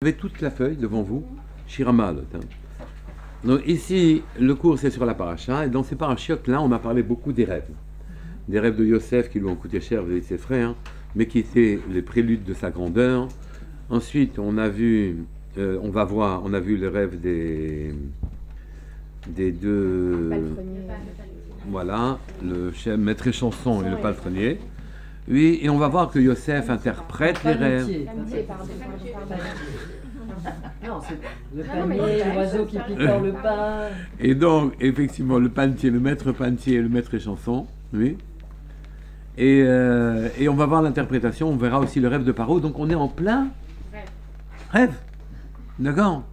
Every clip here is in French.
Vous avez toute la feuille devant vous, Shiramalot. Donc ici, le cours c'est sur la paracha, et dans ces parachiotes-là, on m'a parlé beaucoup des rêves. Des rêves de Yosef qui lui ont coûté cher vis-à-vis de ses frères, mais qui étaient les préludes de sa grandeur. Ensuite, on a vu les rêves des deux... Voilà, le chef, maître et chanson et le palefrenier. Oui, et on va voir que Yosef interprète les rêves. Non, c'est le panier, l'oiseau qui picore le pain. Et donc, effectivement, le panetier, le maître panetier et le maître et chanson. Oui. Et on va voir l'interprétation, on verra aussi le rêve de Paro. Donc on est en plein rêve. D'accord.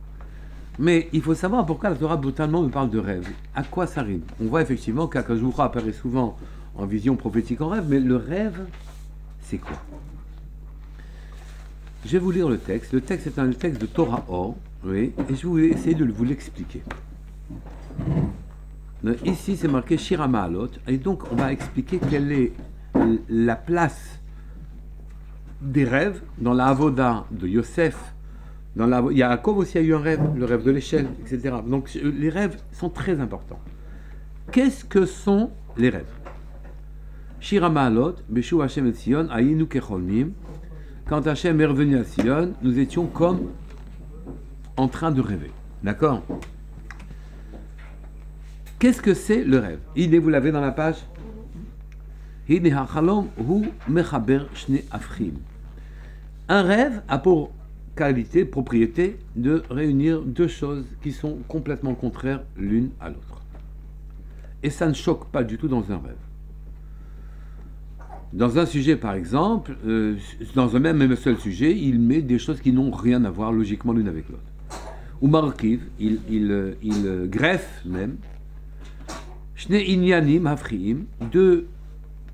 Mais il faut savoir pourquoi la Torah brutalement me parle de rêve. À quoi ça rime? On voit effectivement qu'Akajoura apparaît souvent en vision prophétique en rêve, mais le rêve, c'est quoi? Je vais vous lire le texte. Le texte est un texte de Torah Or, oui, et je vais essayer de vous l'expliquer. Ici, c'est marqué Shira Ma'alot, et donc on va expliquer quelle est la place des rêves dans la Avoda de Yosef. Yaakov aussi a eu un rêve, le rêve de l'échelle, etc. Donc les rêves sont très importants. Qu'est-ce que sont les rêves? Shira Ma'alot, Beshu Hashem et Sion, Ayinu Kecholmim. Quand Hachem est revenu à Sion, nous étions comme en train de rêver. D'accord? Qu'est-ce que c'est le rêve? Vous l'avez dans la page? Un rêve a pour qualité, propriété, de réunir deux choses qui sont complètement contraires l'une à l'autre. Et ça ne choque pas du tout dans un rêve. Dans un sujet, par exemple, dans un même seul sujet, il met des choses qui n'ont rien à voir logiquement l'une avec l'autre. Ou Markiv, il greffe même, Shne Inyanim Hafriim, deux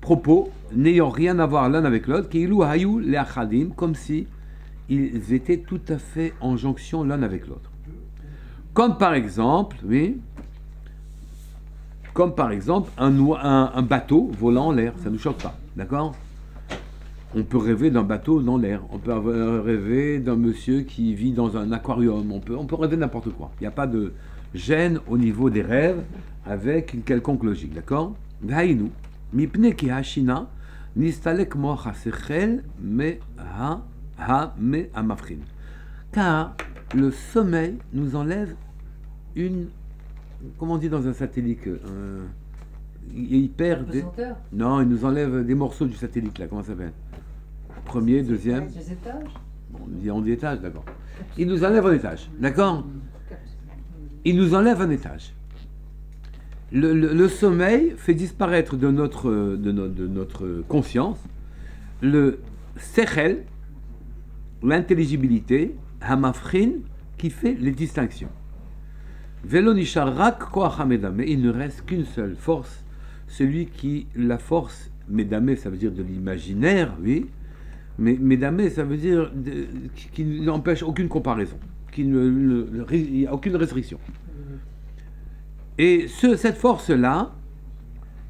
propos n'ayant rien à voir l'un avec l'autre, Keilu Hayou Leachadim, comme si ils étaient tout à fait en jonction l'un avec l'autre. Comme par exemple, oui, un bateau volant en l'air, ça ne nous choque pas. D'accord? On peut rêver d'un bateau dans l'air, on peut rêver d'un monsieur qui vit dans un aquarium, on peut rêver n'importe quoi. Il n'y a pas de gêne au niveau des rêves avec une quelconque logique, d'accord? Car le sommeil nous enlève une... Comment on dit dans un satellite il perd des... Non, il nous enlève des morceaux du satellite, là, comment ça s'appelle? Premier, deuxième... Les étages? Bon, on dit étage, d'accord. Il nous enlève un étage, d'accord? Il nous enlève un étage. Le sommeil fait disparaître de notre conscience le sechel, l'intelligibilité, hamafrin, qui fait les distinctions. Velo nishar rak koach hamedame, il ne reste qu'une seule force, celui qui, la force, medame, ça veut dire de l'imaginaire, oui, mais medame, ça veut dire qui n'empêche aucune comparaison, il n'y a aucune restriction. Et cette force-là,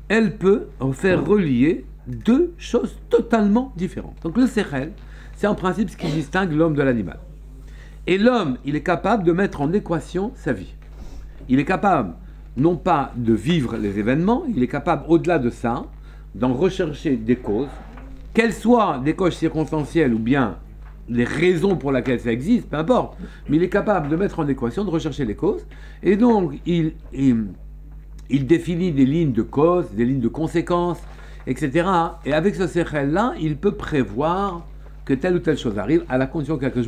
elle peut faire relier deux choses totalement différentes. Donc le sechel, c'est en principe ce qui distingue l'homme de l'animal. Et l'homme, il est capable de mettre en équation sa vie. Il est capable, non pas de vivre les événements, il est capable, au-delà de ça, d'en rechercher des causes, qu'elles soient des causes circonstancielles ou bien les raisons pour lesquelles ça existe, peu importe, mais il est capable de mettre en équation, de rechercher les causes, et donc il définit des lignes de causes, des lignes de conséquences, etc. Et avec ce sechel-là, il peut prévoir que telle ou telle chose arrive, à la condition qu'Akadosh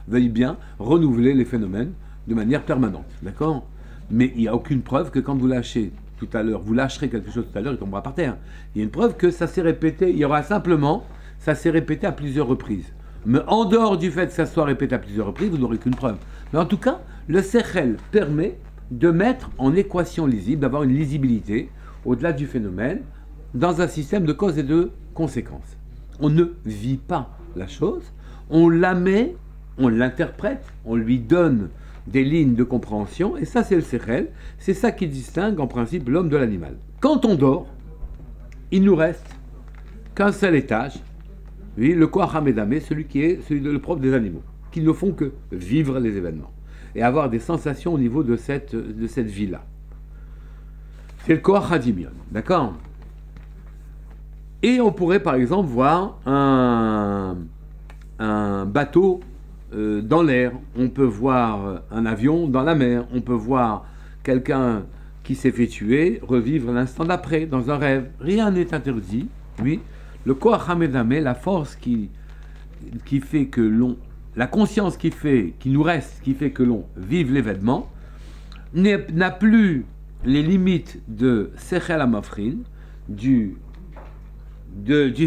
veuille bien renouveler les phénomènes de manière permanente, d'accord? Mais il n'y a aucune preuve que quand vous lâchez tout à l'heure, vous lâcherez quelque chose tout à l'heure, il tombera par terre. Il y a une preuve que ça s'est répété, il y aura simplement, ça s'est répété à plusieurs reprises. Mais en dehors du fait que ça soit répété à plusieurs reprises, vous n'aurez qu'une preuve. Mais en tout cas, le sechel permet de mettre en équation lisible, d'avoir une lisibilité au-delà du phénomène, dans un système de causes et de conséquences. On ne vit pas la chose, on la met, on l'interprète, on lui donne des lignes de compréhension, et ça c'est le sechel, c'est ça qui distingue en principe l'homme de l'animal. Quand on dort, il nous reste qu'un seul étage, oui, le koach hamedame, celui qui est le propre des animaux. qui ne font que vivre les événements et avoir des sensations au niveau de cette vie-là. C'est le Koach HaDimion, d'accord? Et on pourrait par exemple voir un bateau dans l'air, on peut voir un avion dans la mer, on peut voir quelqu'un qui s'est fait tuer revivre l'instant d'après dans un rêve. Rien n'est interdit, oui. Le Koach HaMedameh, la force qui fait que l'on, la conscience qui nous reste, qui fait que l'on vive l'événement, n'a plus les limites de Sechel HaMafrin, du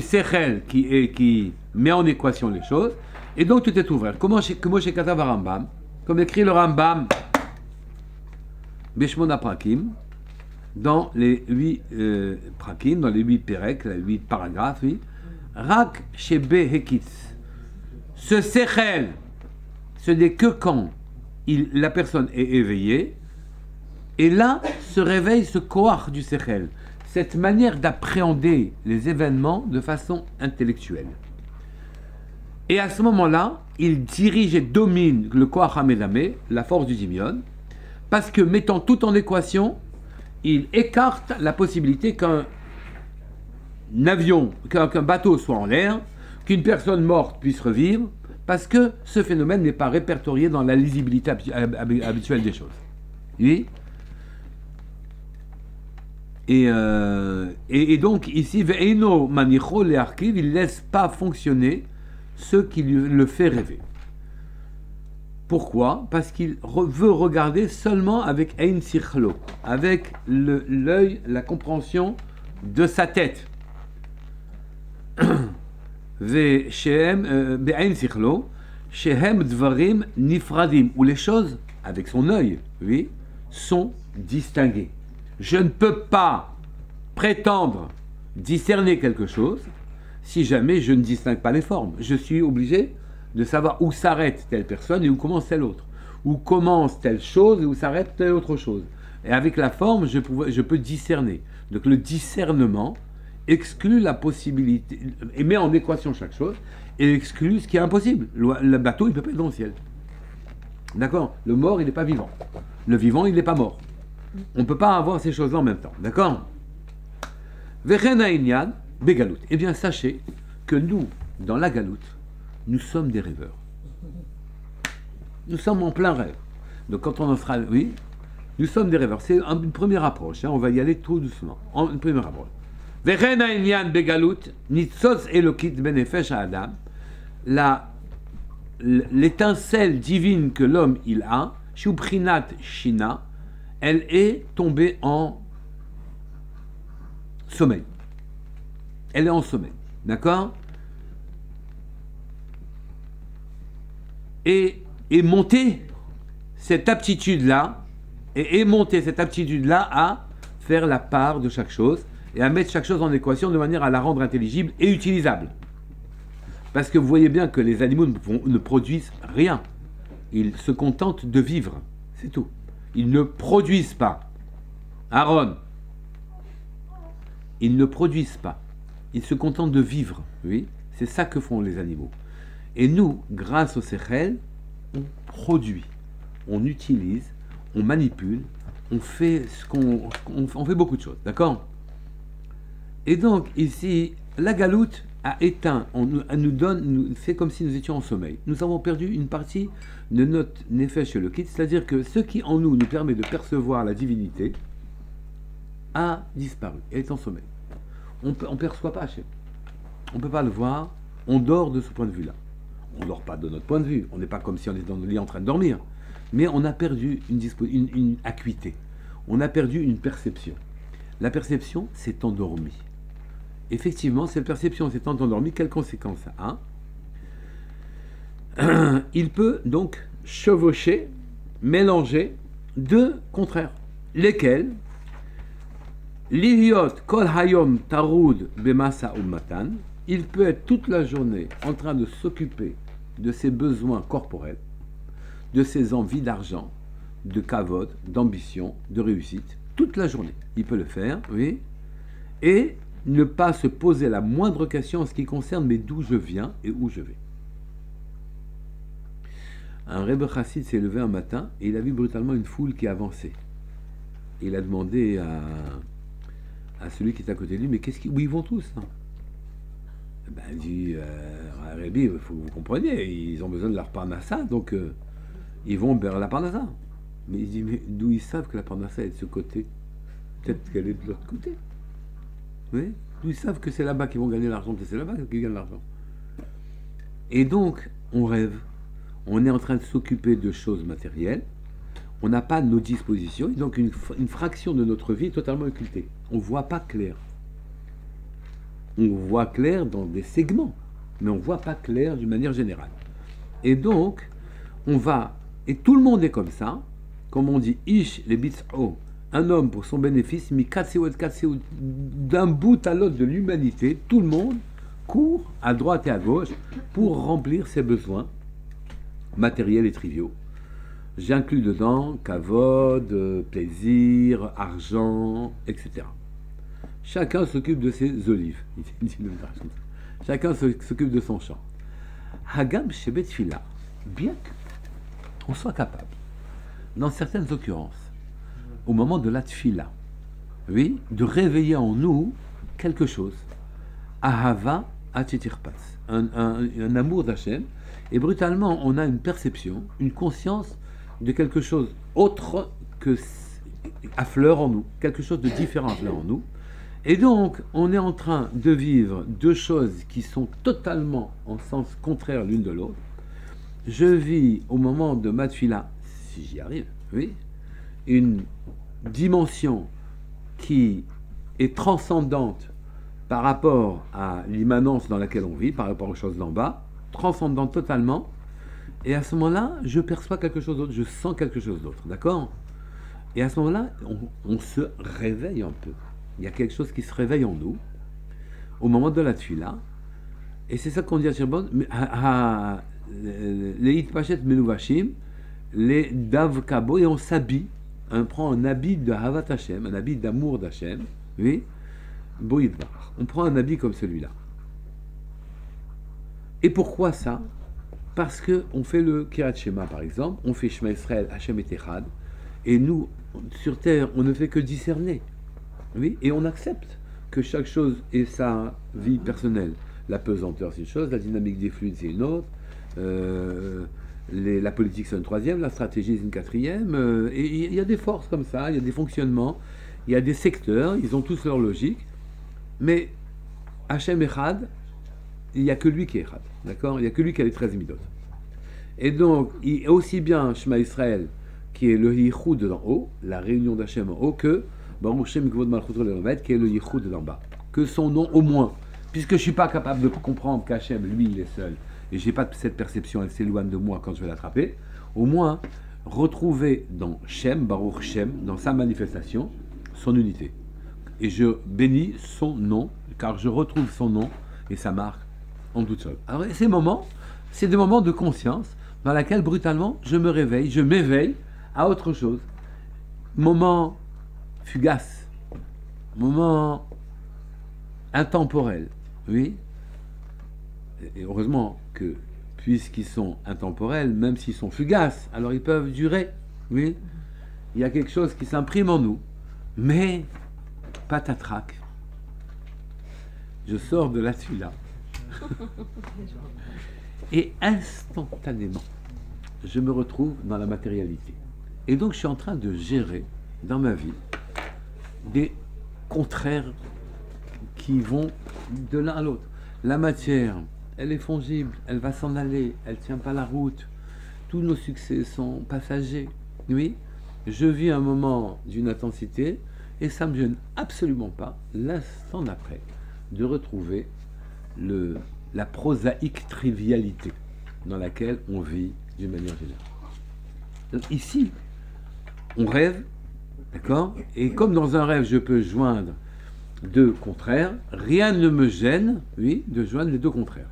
Sechel qui met en équation les choses, et donc tout est ouvert. Comment chez Katav Rambam, comme écrit le Rambam, Beshmona Prakim, dans les 8 Prakim, dans les 8 Perek, les 8 paragraphes, oui, Rak Shebe Hekitz. Ce Sechel, ce n'est que quand la personne est éveillée, et là se réveille ce Koach du Sechel, cette manière d'appréhender les événements de façon intellectuelle. Et à ce moment-là, il dirige et domine le Koach HaMedameh, la force du Dimion, parce que mettant tout en équation, il écarte la possibilité qu'un bateau soit en l'air, qu'une personne morte puisse revivre, parce que ce phénomène n'est pas répertorié dans la lisibilité habituelle des choses. Oui. Et donc ici, Ve'eno manicho le'arkiv, il ne laisse pas fonctionner ce qui le fait rêver. Pourquoi? Parce qu'il veut regarder seulement avec Ein Sichlo, avec l'œil, la compréhension de sa tête. Ve'en Sichlo, shehem dvarim nifradim, où les choses, avec son œil, oui, sont distinguées. Je ne peux pas prétendre discerner quelque chose si jamais je ne distingue pas les formes. Je suis obligé de savoir où s'arrête telle personne et où commence telle autre. Où commence telle chose et où s'arrête telle autre chose. Et avec la forme, je peux discerner. Donc le discernement exclut la possibilité, et met en équation chaque chose, et exclut ce qui est impossible. Le bateau, il ne peut pas être dans le ciel. D'accord? Le mort, il n'est pas vivant. Le vivant, il n'est pas mort. On ne peut pas avoir ces choses-là en même temps. D'accord? Vechen ha'inyan begalout. Eh bien, sachez que nous, dans la galoute, nous sommes des rêveurs. Nous sommes en plein rêve. Donc quand on en sera... Oui, nous sommes des rêveurs. C'est une première approche. Hein, on va y aller tout doucement. Une première approche. Vechen ha'inyan begalout, nitzos elokit benefesh ha'adam. L'étincelle divine que l'homme il a, shubrinat shina, elle est tombée en sommeil. Elle est en sommeil. D'accord? Et monter cette aptitude-là, à faire la part de chaque chose, et à mettre chaque chose en équation de manière à la rendre intelligible et utilisable. Parce que vous voyez bien que les animaux ne produisent rien. Ils se contentent de vivre. C'est tout. Ils ne produisent pas. Aaron. Ils ne produisent pas. Ils se contentent de vivre. Oui, c'est ça que font les animaux. Et nous, grâce au Sechel, on produit, on utilise, on manipule, on fait on fait beaucoup de choses. D'accord? Et donc, ici, la galoute a éteint, elle nous donne, c'est comme si nous étions en sommeil. Nous avons perdu une partie de notre nefesh elokit, c'est-à-dire que ce qui en nous permet de percevoir la divinité a disparu, elle est en sommeil. On ne perçoit pas Hachem. On ne peut pas le voir, on dort de ce point de vue-là. On ne dort pas de notre point de vue, on n'est pas comme si on était dans le lit en train de dormir, mais on a perdu une acuité, on a perdu une perception. La perception s'est endormie. Effectivement, cette perception s'est endormie, quelles conséquences ça a? Il peut donc chevaucher, mélanger deux contraires, lesquels Lihiot kol hayom tarud bemasa ummatan, il peut être toute la journée en train de s'occuper de ses besoins corporels, de ses envies d'argent, de kavod, d'ambition, de réussite, toute la journée. Il peut le faire, oui, et ne pas se poser la moindre question en ce qui concerne mais d'où je viens et où je vais. Un Rebbe Chassid s'est levé un matin et il a vu brutalement une foule qui avançait. Et il a demandé à celui qui est à côté de lui, mais où ils vont tous hein? Ben, il dit, Rebbe, il faut que vous compreniez, ils ont besoin de leur parnassa, donc ils vont vers la parnassa. Mais il dit, mais d'où ils savent que la parnassa est de ce côté? Peut-être qu'elle est de l'autre côté. Oui? D'où ils savent que c'est là-bas qu'ils vont gagner l'argent, peut-être c'est là-bas qu'ils gagnent l'argent. Et donc, on rêve. On est en train de s'occuper de choses matérielles, on n'a pas nos dispositions, et donc une fraction de notre vie est totalement occultée. On ne voit pas clair. On voit clair dans des segments, mais on ne voit pas clair d'une manière générale. Et donc, on va, et tout le monde est comme ça, comme on dit, ish les bitz'o, un homme pour son bénéfice, mi katseou, d'un bout à l'autre de l'humanité, tout le monde court à droite et à gauche pour remplir ses besoins matériels et triviaux. J'inclus dedans kavod, plaisir, argent, etc. Chacun s'occupe de ses olives. Chacun s'occupe de son champ. Hagam shebet fila, bien qu'on soit capable, dans certaines occurrences, au moment de la tfila, oui, de réveiller en nous quelque chose. Ahava atitirpas, un amour d'Hachem. Et brutalement, on a une perception, une conscience de quelque chose autre que à fleur en nous, quelque chose de différent à fleur en nous. Et donc, on est en train de vivre deux choses qui sont totalement en sens contraire l'une de l'autre. Je vis au moment de ma tfila, si j'y arrive, oui, une dimension qui est transcendante par rapport à l'immanence dans laquelle on vit, par rapport aux choses d'en bas, transcendant totalement, et à ce moment-là, je perçois quelque chose d'autre, je sens quelque chose d'autre, d'accord? Et à ce moment-là, on se réveille un peu. Il y a quelque chose qui se réveille en nous, au moment de la tfila, et c'est ça qu'on dit à Shirbon, les hitpachet menuvashim, les davkabo, et on s'habille, on prend un habit de Havat Hashem, un habit d'amour d'Hashem, oui, boïdbar. On prend un habit comme celui-là. Et pourquoi ça? Parce qu'on fait le Kirat Shema, par exemple, on fait Shema Israël, Hashem et Echad, et nous, sur terre, on ne fait que discerner. Oui, et on accepte que chaque chose ait sa vie personnelle. La pesanteur, c'est une chose, la dynamique des fluides, c'est une autre, la politique, c'est une troisième, la stratégie, c'est une quatrième, et il y a des forces comme ça, il y a des fonctionnements, il y a des secteurs, ils ont tous leur logique, mais Hashem Echad, il n'y a que lui qui est Echad, d'accord? Il n'y a que lui qui a les 13 midot. Et donc, il y a aussi bien Shema Israël, qui est le Yichud d'en haut, la réunion d'Hachem en haut, que Baruch Shem Kavod Malchut Le'omed, qui est le Yichud d'en bas. Que son nom au moins, puisque je ne suis pas capable de comprendre qu'Hachem, lui, il est seul, et je n'ai pas cette perception, elle s'éloigne de moi quand je vais l'attraper, au moins, retrouver dans Shem, Baruch Shem, dans sa manifestation, son unité. Et je bénis son nom, car je retrouve son nom et sa marque en toute seule. Alors, ces moments, c'est des moments de conscience dans lesquels, brutalement, je me réveille, je m'éveille à autre chose. Moment fugace, moment intemporel, oui. Et heureusement que, puisqu'ils sont intemporels, même s'ils sont fugaces, alors ils peuvent durer, oui. Il y a quelque chose qui s'imprime en nous, mais patatrac. Je sors de la tfila. Et instantanément, je me retrouve dans la matérialité. Et donc, je suis en train de gérer dans ma vie des contraires qui vont de l'un à l'autre. La matière, elle est fongible, elle va s'en aller, elle ne tient pas la route. Tous nos succès sont passagers. Oui, je vis un moment d'une intensité et ça ne me gêne absolument pas, l'instant d'après, de retrouver la prosaïque trivialité dans laquelle on vit d'une manière générale. Donc ici, on rêve, d'accord? Et comme dans un rêve, je peux joindre deux contraires, rien ne me gêne, oui, de joindre les deux contraires.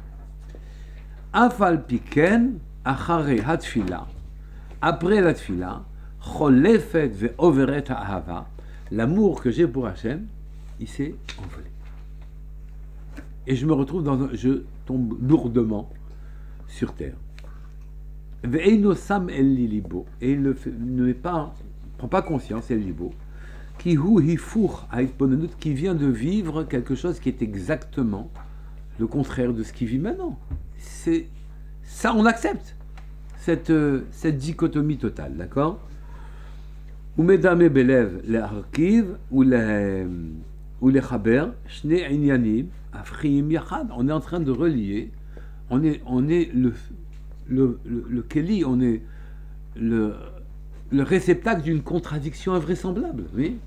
Afal piken, achare hatfila, après la tfila, cholefet ve overet ha'ahava, l'amour que j'ai pour Hachem, il s'est envolé. Et je me retrouve je tombe lourdement sur terre. Ve'einosam el libo, et il ne prend pas conscience, el libo, qui vient de vivre quelque chose qui est exactement le contraire de ce qu'il vit maintenant. C'est ça, on accepte cette dichotomie totale, d'accord? Ou medame belev le harkiv ou les chaber shne inyanim afriim yachad. On est en train de relier. On est le keli, on est le réceptacle d'une contradiction invraisemblable, oui.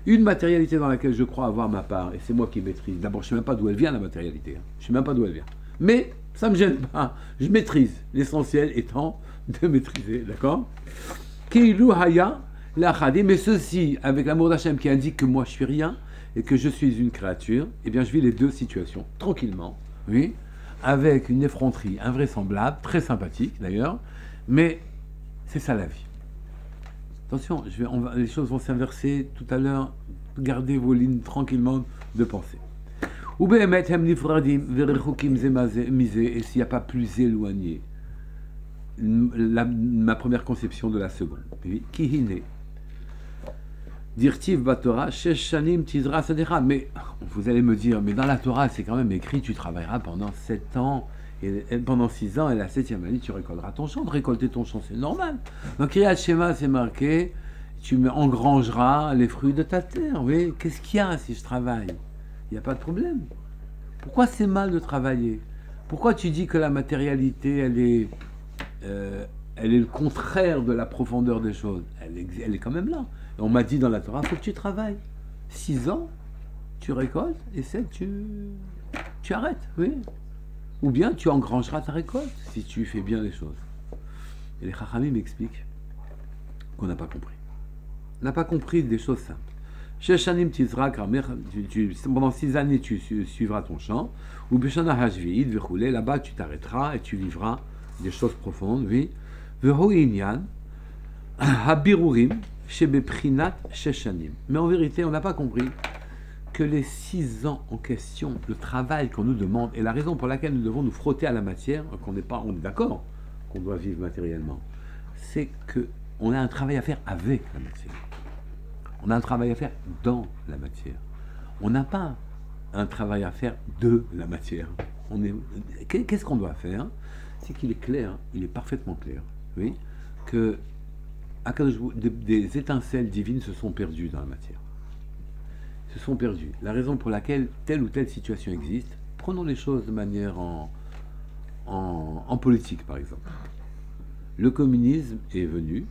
Une matérialité dans laquelle je crois avoir ma part, et c'est moi qui maîtrise. D'abord, je ne sais même pas d'où elle vient, la matérialité. Je ne sais même pas d'où elle vient. Mais ça ne me gêne pas. Je maîtrise. L'essentiel étant de maîtriser, d'accord? Keilu haya l'achadi, mais ceci, avec l'amour d'Hachem qui indique que moi je suis rien et que je suis une créature, eh bien je vis les deux situations, tranquillement, oui, avec une effronterie invraisemblable, très sympathique d'ailleurs, mais c'est ça la vie. Attention, les choses vont s'inverser tout à l'heure. Gardez vos lignes tranquillement de pensée. Et s'il n'y a pas plus éloigné, ma première conception de la seconde. Kihine. Dirtiv Batora, Sheshanim Tizra Sadera. Mais vous allez me dire, mais dans la Torah, c'est quand même écrit, tu travailleras pendant 7 ans. Et pendant 6 ans, et la 7e année, tu récolteras ton champ. De récolter ton champ, c'est normal. Donc, Kriyat Shema, c'est marqué, tu engrangeras les fruits de ta terre. Oui, qu'est-ce qu'il y a si je travaille? Il n'y a pas de problème. Pourquoi c'est mal de travailler? Pourquoi tu dis que la matérialité, elle est le contraire de la profondeur des choses? Elle est quand même là. Et on m'a dit dans la Torah, il faut que tu travailles. 6 ans, tu récoltes, et 7, tu arrêtes. Oui. Ou bien tu engrangeras ta récolte si tu fais bien les choses. Et les Chachamim m'expliquent qu'on n'a pas compris. On n'a pas compris des choses simples. Sheshanim tizra kramer, pendant 6 années tu suivras ton champ. Ou beshana hashvi'id v'choulé, là-bas tu t'arrêteras et tu vivras des choses profondes. Oui. V'ho inyan habirurim shebeprinat sheshanim. Mais en vérité, on n'a pas compris que les 6 ans en question, le travail qu'on nous demande, et la raison pour laquelle nous devons nous frotter à la matière, on est d'accord qu'on doit vivre matériellement, c'est qu'on a un travail à faire avec la matière. On a un travail à faire dans la matière. On n'a pas un travail à faire de la matière. Qu'est-ce qu'on doit faire? C'est qu'il est clair, il est parfaitement clair, oui, que des étincelles divines se sont perdues dans la matière. Se sont perdus. La raison pour laquelle telle ou telle situation existe, prenons les choses de manière en politique par exemple. Le communisme est venu.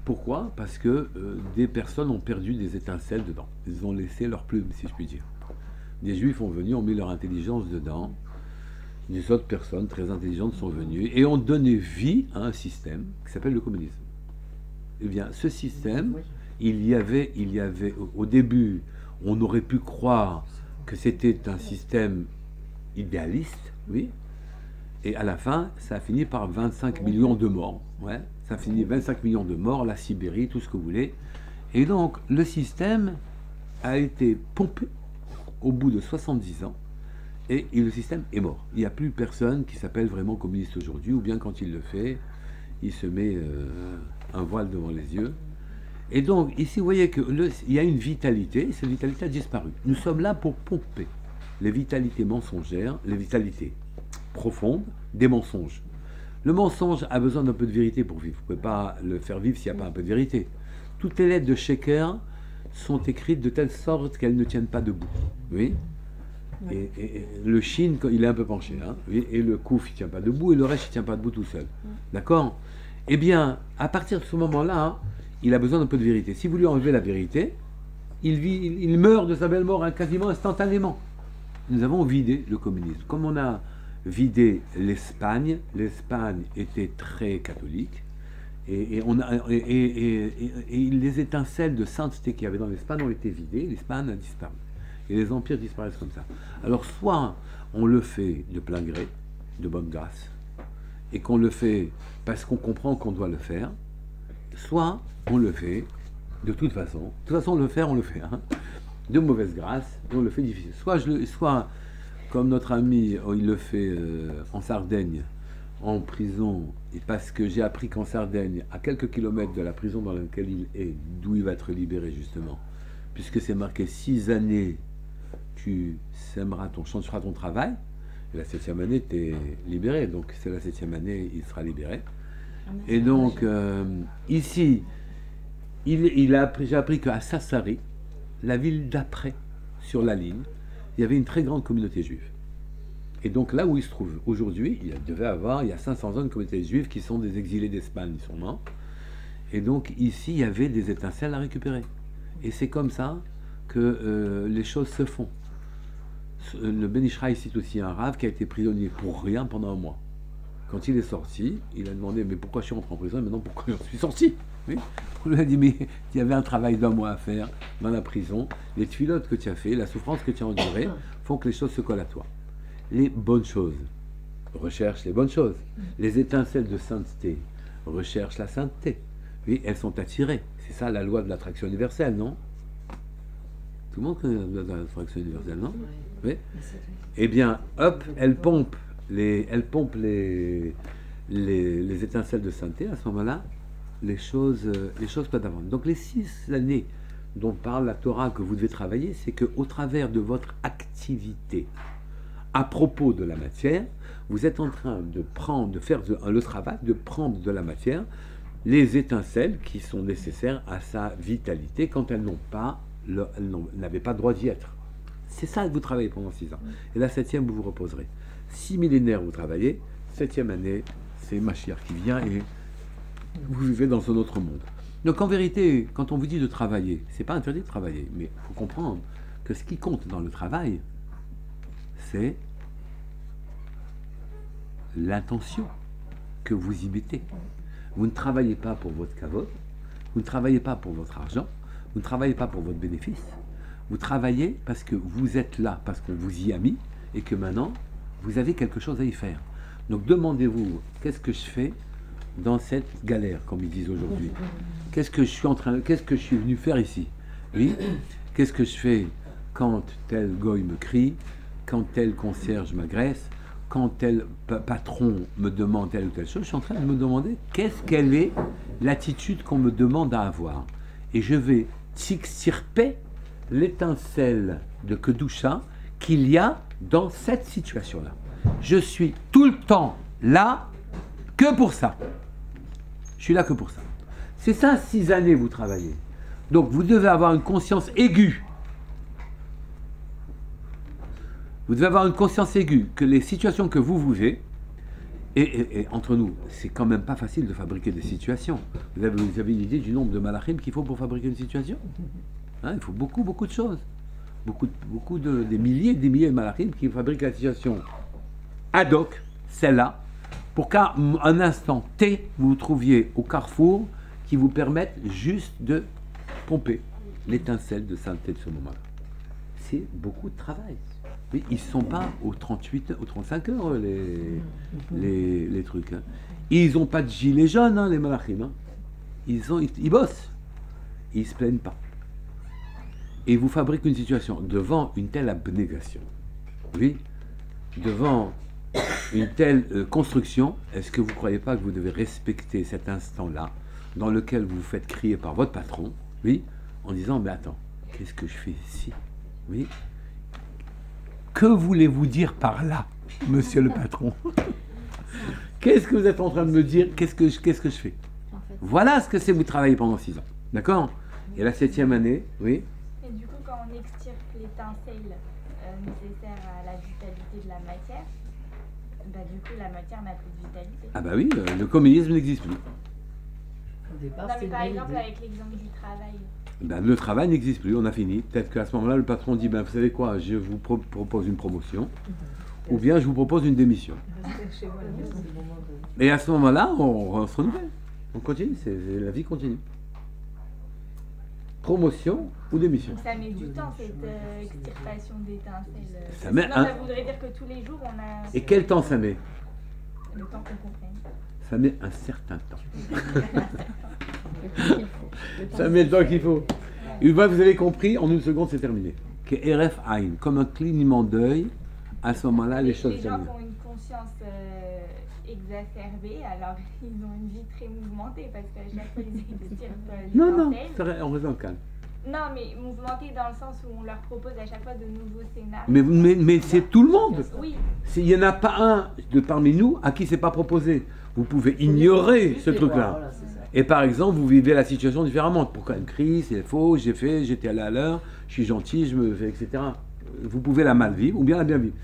Pourquoi? Parce que des personnes ont perdu des étincelles dedans. Ils ont laissé leur plume, si je puis dire. Des juifs ont venu, ont mis leur intelligence dedans. Des autres personnes très intelligentes sont venues et ont donné vie à un système qui s'appelle le communisme. Eh bien, ce système, il y avait au début, on aurait pu croire que c'était un système idéaliste, oui, et à la fin, ça a fini par 25 millions de morts. Ouais, ça a fini 25 millions de morts, la Sibérie, tout ce que vous voulez. Et donc, le système a été pompé au bout de 70 ans, et le système est mort. Il n'y a plus personne qui s'appelle vraiment communiste aujourd'hui, ou bien quand il le fait, il se met un voile devant les yeux. Et donc, ici, vous voyez qu'il y a une vitalité, cette vitalité a disparu. Nous sommes là pour pomper les vitalités mensongères, les vitalités profondes des mensonges. Le mensonge a besoin d'un peu de vérité pour vivre. Vous ne pouvez pas le faire vivre s'il n'y a pas un peu de vérité. Toutes les lettres de Sheker sont écrites de telle sorte qu'elles ne tiennent pas debout. Oui. Et le Shin, il est un peu penché. Hein, oui, et le Kouf, il ne tient pas debout, et le reste, il ne tient pas debout tout seul. D'accord? Eh bien, à partir de ce moment-là, hein, il a besoin d'un peu de vérité. Si vous lui enlevez la vérité, il meurt de sa belle mort quasiment instantanément. Nous avons vidé le communisme. Comme on a vidé l'Espagne était très catholique, et les étincelles de sainteté qu'il y avait dans l'Espagne ont été vidées, l'Espagne a disparu. Et les empires disparaissent comme ça. Alors soit on le fait de plein gré, de bonne grâce, et qu'on le fait parce qu'on comprend qu'on doit le faire, soit on le fait de toute façon. De toute façon, on le fait, hein, de mauvaise grâce, et on le fait difficile. Soit comme notre ami, il le fait en Sardaigne, en prison, et parce que j'ai appris qu'en Sardaigne, à quelques kilomètres de la prison dans laquelle il est, d'où il va être libéré justement, puisque c'est marqué 6 années, tu changeras ton travail, et la 7e année, tu es libéré, donc c'est la 7e année, il sera libéré. Et donc, ici, j'ai appris qu'à Sassari, la ville d'après, sur la ligne, il y avait une très grande communauté juive. Et donc là où il se trouve aujourd'hui, il y a 500 ans une communauté juive qui sont des exilés d'Espagne, sûrement. Et donc ici, il y avait des étincelles à récupérer. Et c'est comme ça que les choses se font. Le Ben Ishraï cite aussi un rave qui a été prisonnier pour rien pendant un mois. Quand il est sorti, il a demandé mais pourquoi je suis rentré en prison et maintenant pourquoi je suis sorti. Oui. On lui a dit mais il y avait un travail d'un mois à faire dans la prison. Les tuilottes que tu as fait, la souffrance que tu as endurée font que les choses se collent à toi. Les bonnes choses, recherche les bonnes choses. Les étincelles de sainteté, recherche la sainteté. Oui, elles sont attirées. C'est ça la loi de l'attraction universelle, non? Tout le monde connaît la loi de l'attraction universelle, non? Oui. Eh bien, hop, elle pompe les étincelles de sainteté. À ce moment-là, les choses peuvent avancer. Donc les 6 années dont parle la Torah que vous devez travailler, c'est qu'au travers de votre activité, à propos de la matière, vous êtes en train de faire le travail, de prendre de la matière, les étincelles qui sont nécessaires à sa vitalité quand elles n'avaient pas droit d'y être. C'est ça que vous travaillez pendant 6 ans. Et la 7e, vous vous reposerez. 6 millénaires, vous travaillez. 7e année, c'est Mashiach qui vient et vous vivez dans un autre monde. Donc en vérité, quand on vous dit de travailler, c'est pas interdit de travailler, mais il faut comprendre que ce qui compte dans le travail, c'est l'intention que vous y mettez. Vous ne travaillez pas pour votre kavod, vous ne travaillez pas pour votre argent, vous ne travaillez pas pour votre bénéfice, vous travaillez parce que vous êtes là, parce qu'on vous y a mis, et que maintenant, vous avez quelque chose à y faire. Donc demandez-vous, qu'est-ce que je fais dans cette galère, comme ils disent aujourd'hui? Qu'est-ce que je suis venu faire ici? Oui. Qu'est-ce que je fais quand tel goy me crie, quand tel concierge m'agresse, quand tel patron me demande telle ou telle chose? Je suis en train de me demander quelle est l'attitude qu'on me demande à avoir. Et je vais s'extirper l'étincelle de Kedusha qu'il y a dans cette situation-là. Je suis tout le temps là que pour ça. Je suis là que pour ça. C'est ça, 6 années vous travaillez. Donc vous devez avoir une conscience aiguë. Vous devez avoir une conscience aiguë que les situations que vous vivez, et entre nous, c'est quand même pas facile de fabriquer des situations. Vous avez une idée du nombre de malachim qu'il faut pour fabriquer une situation? Hein, il faut beaucoup de choses. Des milliers de malachim qui fabriquent la situation ad hoc, celle-là, pour qu'à un instant T, vous vous trouviez au carrefour qui vous permette juste de pomper l'étincelle de sainteté de ce moment-là. C'est beaucoup de travail. Mais ils ne sont pas aux 38, aux 35 heures, les trucs. Hein. Ils n'ont pas de gilets jaunes, hein, les malachim. Hein. Ils bossent. Ils ne se plaignent pas. Et vous fabriquez une situation devant une telle abnégation. Oui, devant une telle construction, est-ce que vous ne croyez pas que vous devez respecter cet instant-là dans lequel vous vous faites crier par votre patron, oui, en disant, mais attends, qu'est-ce que je fais ici? Oui. Que voulez-vous dire par là, monsieur le patron? Qu'est-ce que vous êtes en train de me dire? Qu'est-ce que je fais? En fait. Voilà ce que c'est vous travailler pendant 6 ans. D'accord? Et la 7e année, oui. Et du coup, quand on extirpe l'étincelle nécessaire à la vitalité de la matière, bah, du coup, la matière n'a plus de vitalité. Ah bah oui, le communisme n'existe plus. Au départ, non, mais par exemple, avec l'exemple du travail. Ben, le travail n'existe plus, on a fini. Peut-être qu'à ce moment-là, le patron dit, ben, vous savez quoi, je vous propose une promotion, ou bien je vous propose une démission. Et à ce moment-là, on se renouvelle. On continue, la vie continue. Promotion ou démission. Donc ça met du temps, cette extirpation d'étincelles. Ça met ça voudrait dire que tous les jours, on a... Et quel temps ça met? Le temps qu'on comprenne. Ça met un certain temps. Ça met le temps qu'il faut. Une fois que vous avez compris, en une seconde, c'est terminé. RF Aïn, comme un clignement d'œil, à ce moment-là, les choses gens qui ont une conscience aiguë exacerbée, alors ils ont une vie très mouvementée parce qu'à chaque fois ils étirent Non, l'utensile. on reste dans le calme. Non, mais mouvementée dans le sens où on leur propose à chaque fois de nouveaux scénarios. Mais c'est tout le monde. Oui. Il n'y en a pas un de parmi nous à qui c'est pas proposé. Vous pouvez ignorer ce truc-là. Voilà, c'est ça. Et par exemple, vous vivez la situation différemment. Pourquoi elle crie, c'est faux, j'étais allé à l'heure, je suis gentil, je me fais, etc. Vous pouvez la mal vivre ou bien la bien vivre.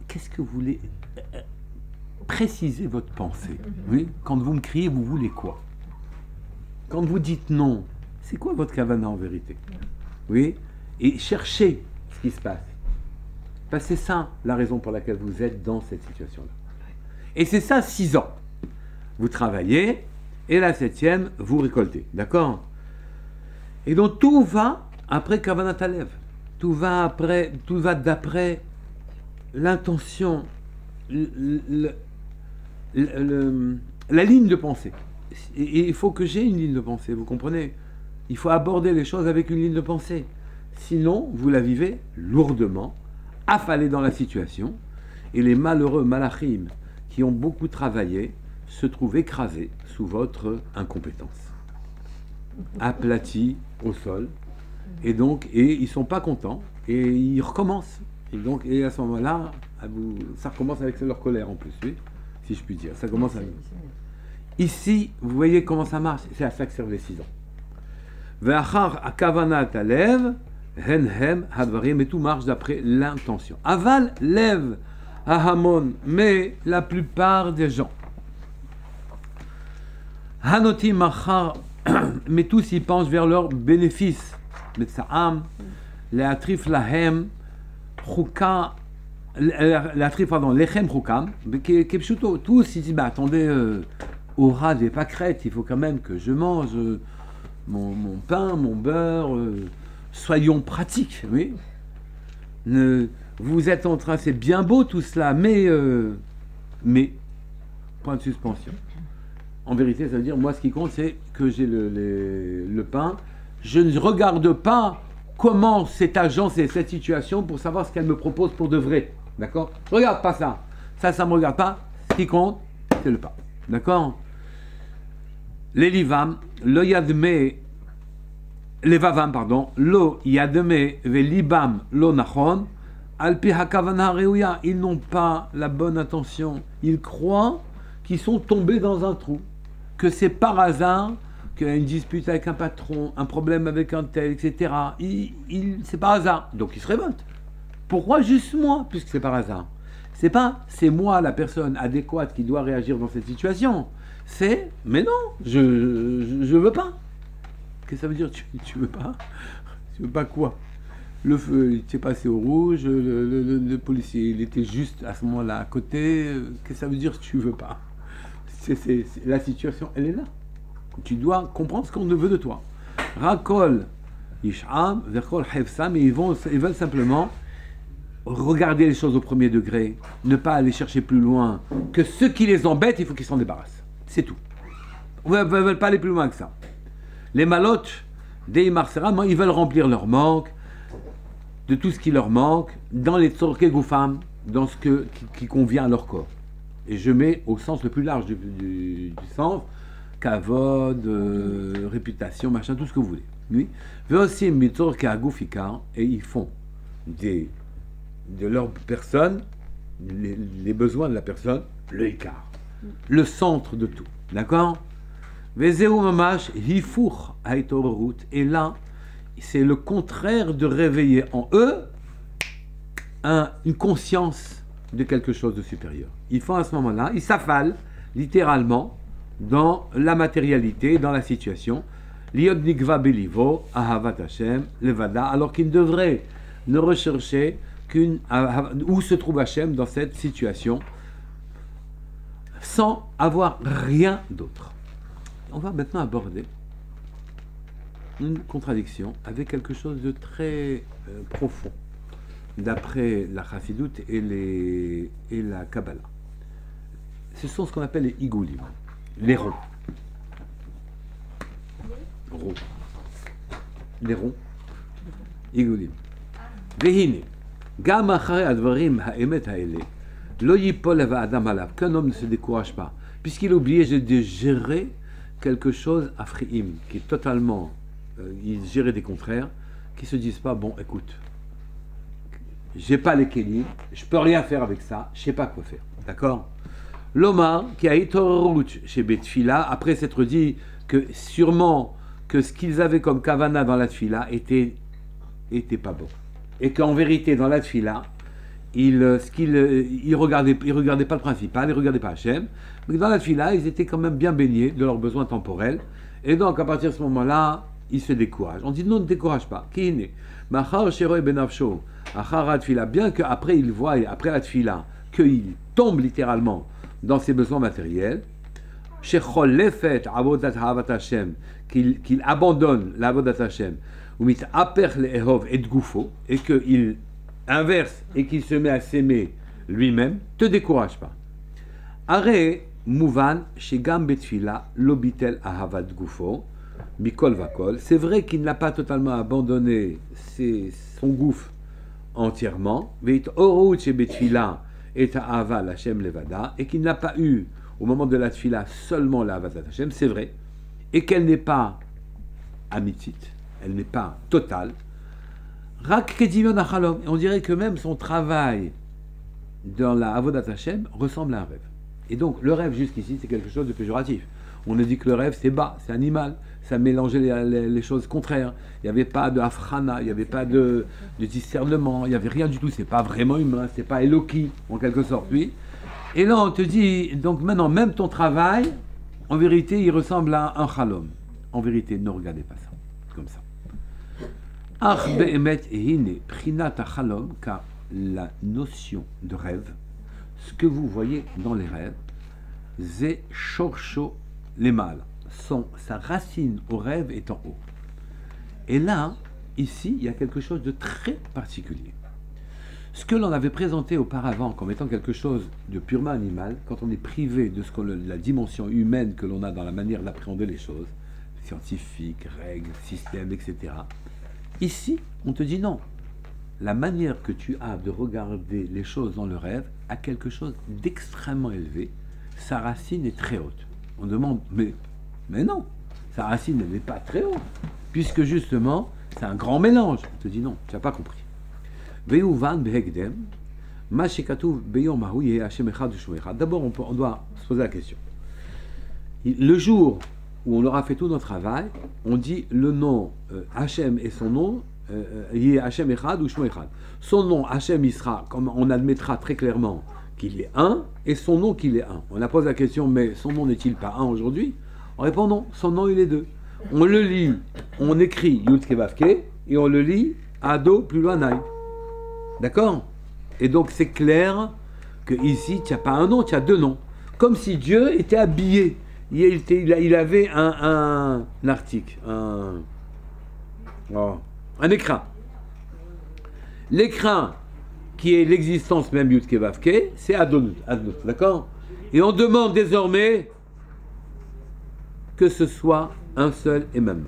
Qu'est-ce que vous voulez préciser votre pensée? Oui. Quand vous me criez, vous voulez quoi? Quand vous dites non, c'est quoi votre kavana en vérité? Oui. Et cherchez ce qui se passe. Parce que c'est ça la raison pour laquelle vous êtes dans cette situation-là. Et c'est ça 6 ans. Vous travaillez, et la 7e, vous récoltez. D'accord? Et donc tout va après Kavanat Alev. Tout va d'après l'intention, la ligne de pensée. Et il faut que j'ai une ligne de pensée, vous comprenez? Il faut aborder les choses avec une ligne de pensée. Sinon, vous la vivez lourdement, affalé dans la situation, et les malheureux malachim qui ont beaucoup travaillé se trouvent écrasés sous votre incompétence, aplatis au sol, et ils ne sont pas contents, et ils recommencent. Et à ce moment-là, ça recommence avec leur colère en plus, oui, si je puis dire. Ça commence à... Ici, vous voyez comment ça marche, c'est à ça que servent les 6 ans. Ve'achar akavanat alev, henhem hadvarim, et tout marche d'après l'intention. Aval lev ahamon, mais la plupart des gens. Hanoti machar, mais tous ils pensent vers leur bénéfice. Metsaam, leatrif lahem, chuka, leatrif, pardon, lechem chukam, kepshuto, tous ils disent, bah attendez, au ras des pâquerettes, il faut quand même que je mange mon pain, mon beurre, soyons pratiques, oui. Vous êtes en train, c'est bien beau tout cela, mais, point de suspension. En vérité, ça veut dire, moi ce qui compte, c'est que j'ai le pain. Je ne regarde pas comment cette agence et cette situation pour savoir ce qu'elle me propose pour de vrai. D'accord? Je ne regarde pas ça. Ça ne me regarde pas. Ce qui compte, c'est le pain. D'accord? Les livam, lo yadme, les vavam, pardon, lo yadme ve libam lo nachon, alpi hakavana reuya, ils n'ont pas la bonne intention. Ils croient qu'ils sont tombés dans un trou, que c'est par hasard qu'il y a une dispute avec un patron, un problème avec un tel, etc. C'est par hasard. Donc ils se révoltent. Pourquoi juste moi, puisque c'est par hasard? C'est pas c'est moi la personne adéquate qui doit réagir dans cette situation. C'est mais non, je veux pas. Qu'est-ce que ça veut dire? Tu veux pas? Tu veux pas quoi? Le feu, il s'est passé au rouge, le policier, il était juste à ce moment-là à côté. Qu'est-ce que ça veut dire tu veux pas? La situation, elle est là. Tu dois comprendre ce qu'on veut de toi. Rakol, Isham, Verkol, Hefsam, et ils veulent simplement regarder les choses au premier degré, ne pas aller chercher plus loin, que ce qui les embête, il faut qu'ils s'en débarrassent. C'est tout. Ils ne veulent pas aller plus loin que ça. Les malotes, des marseram, ils veulent remplir leur manque, de tout ce qui leur manque, dans les tzorke goufam, dans ce qui convient à leur corps. Et je mets au sens le plus large du sens, kavod, réputation, machin, tout ce que vous voulez. Oui. Et ils font de leur personne, les besoins de la personne, le écart, le centre de tout. D'accord? Et là, c'est le contraire de réveiller en eux une conscience de quelque chose de supérieur. Ils font à ce moment-là, ils s'affalent littéralement dans la matérialité, dans la situation, liod nikva belivo, ahavat Hashem, levada, alors qu'ils devraient ne rechercher où se trouve Hashem dans cette situation, sans avoir rien d'autre. On va maintenant aborder une contradiction avec quelque chose de très profond, d'après la Chassidoute et la Kabbalah. Ce sont ce qu'on appelle les igoulim, les ronds. Les ronds. Igoulim. Vehine, gam achare advarim haemet haele, Lo yipol adam alav, qu'un homme ne se décourage pas, puisqu'il est obligé de gérer quelque chose à fri'im, qui est totalement, il gérait des contraires, qui se disent pas, bon, écoute, j'ai pas les kélim, je peux rien faire avec ça, je sais pas quoi faire, d'accord? L'Omar, qui a été chez Betfila, après s'être dit que sûrement que ce qu'ils avaient comme kavana dans la tfila était pas bon, et qu'en vérité dans la tfila, ils regardaient pas le principal, ils regardaient pas Hachem, mais dans la tfila, ils étaient quand même bien baignés de leurs besoins temporels, et donc à partir de ce moment-là, ils se découragent. On dit non, ne décourage pas. Qui est bien qu'après il voit, après la tfila, qu'il tombe littéralement dans ses besoins matériels, qu'il abandonne l'avodat Hashem, et qu'il inverse et qu'il se met à s'aimer lui-même, te décourage pas. Aré mouvan shegam betfila lobitel ahavat gufo mikol vakol. C'est vrai qu'il n'a pas totalement abandonné son gouffre entièrement, veit orut chez betfila et ahava l'Hashem levada, et qu'il n'a pas eu au moment de la tfila seulement l'avatat Hashem, c'est vrai, et qu'elle n'est pas amitique, elle n'est pas totale. Rak kedivion achalom, et on dirait que même son travail dans la avodat Hashem ressemble à un rêve. Et donc le rêve jusqu'ici c'est quelque chose de péjoratif. On a dit que le rêve c'est bas, c'est animal, ça mélangeait les choses contraires. Il n'y avait pas de afrana, il n'y avait pas de discernement, il n'y avait rien du tout. C'est pas vraiment humain, c'est pas Eloki en quelque sorte, oui. Et là on te dit donc maintenant même ton travail, en vérité il ressemble à un chalom. En vérité ne regardez pas ça comme ça. Ach be'emet hine prinat chalom, car la notion de rêve, ce que vous voyez dans les rêves, c'est shorsho les mâles. Sa racine au rêve est en haut. Et là, ici, il y a quelque chose de très particulier. Ce que l'on avait présenté auparavant comme étant quelque chose de purement animal, quand on est privé de la dimension humaine que l'on a dans la manière d'appréhender les choses, scientifiques, règles, systèmes, etc. Ici, on te dit non. La manière que tu as de regarder les choses dans le rêve a quelque chose d'extrêmement élevé. Sa racine est très haute. On demande, mais non, sa racine n'est pas très haute, puisque justement, c'est un grand mélange. On te dit non, tu n'as pas compris. D'abord, on doit se poser la question. Le jour où on aura fait tout notre travail, on dit le nom Hachem et son nom, Hachem Echad ou Shmo Echad. Son nom, Hachem, il sera, comme on admettra très clairement qu'il est un, et son nom qu'il est un. On a posé la question, mais son nom n'est-il pas un aujourd'hui? On répond non, son nom il est deux. On le lit, on écrit Yud Kevavke, et on le lit Ado plus loin Naï. D'accord? Et donc c'est clair que ici, tu n'as pas un nom, tu as deux noms. Comme si Dieu était habillé. Il avait un article, un écran. L'écran qui est l'existence même Yud Kevavke, c'est Adonut, d'accord? Et on demande désormais que ce soit un seul et même.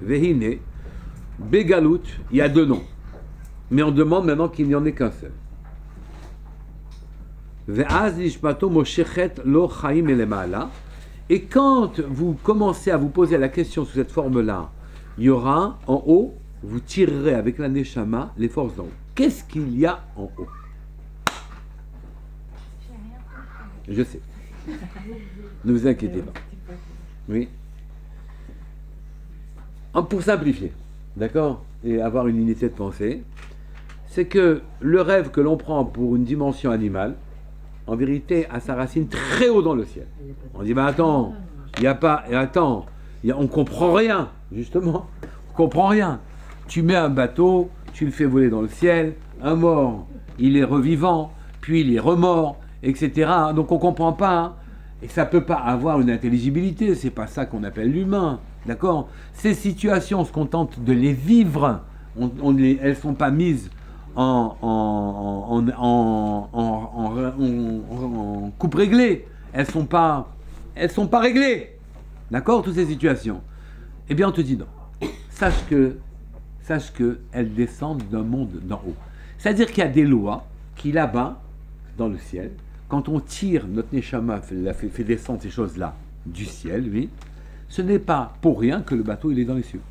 Vehine, Begalut, il y a deux noms. Mais on demande maintenant qu'il n'y en ait qu'un seul. Ve'az nishmato moshechet lo chaim elemala. Et quand vous commencez à vous poser la question sous cette forme-là, il y aura en haut, vous tirerez avec la neshama les forces d'en haut. Qu'est-ce qu'il y a en haut? Je sais. Ne vous inquiétez pas. Oui. Pour simplifier, d'accord, et avoir une unité de pensée, c'est que le rêve que l'on prend pour une dimension animale, en vérité, a sa racine très haut dans le ciel. On dit, mais attends, il n'y a pas, attends, on ne comprend rien, justement, on ne comprend rien. Tu mets un bateau, tu le fais voler dans le ciel, un mort, il est revivant, puis il est remort, etc. Donc on ne comprend pas, hein. Et ça ne peut pas avoir une intelligibilité, c'est pas ça qu'on appelle l'humain, d'accord? Ces situations, on se contente de les vivre, elles ne sont pas mises en coupe réglée, elles sont pas réglées, d'accord, toutes ces situations. Eh bien on te dit non, sache que elles descendent d'un monde d'en haut. C'est-à-dire qu'il y a des lois qui là-bas, dans le ciel, quand on tire notre Neshama, fait descendre ces choses-là du ciel, oui, ce n'est pas pour rien que le bateau il est dans les cieux.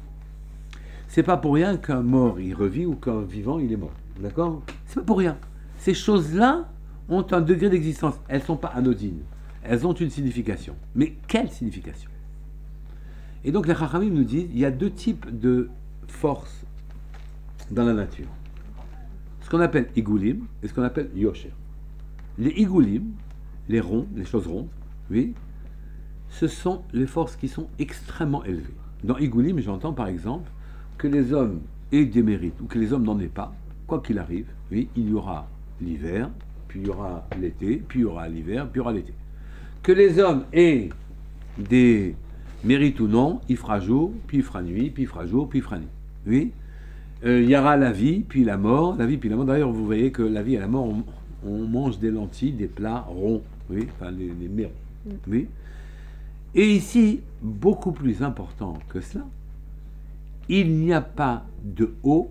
C'est pas pour rien qu'un mort il revit ou qu'un vivant il est mort. D'accord? C'est pas pour rien. Ces choses-là ont un degré d'existence. Elles ne sont pas anodines. Elles ont une signification. Mais quelle signification? Et donc les Chachamim nous disent il y a deux types de forces dans la nature. Ce qu'on appelle Igulim et ce qu'on appelle Yosher. Les Igulim, les ronds, les choses rondes, oui, ce sont les forces qui sont extrêmement élevées. Dans Igulim, j'entends par exemple que les hommes aient des mérites ou que les hommes n'en aient pas, quoi qu'il arrive, oui, il y aura l'hiver, puis il y aura l'été, puis il y aura l'hiver, puis il y aura l'été. Que les hommes aient des mérites ou non, il fera jour, puis il fera nuit, puis il fera jour, puis il fera nuit. Oui, il y aura la vie, puis la mort, la vie, puis la mort. D'ailleurs, vous voyez que la vie et la mort, on mange des lentilles, des plats ronds, oui, enfin les mérons. Oui. Et ici, beaucoup plus important que cela, il n'y a pas de haut,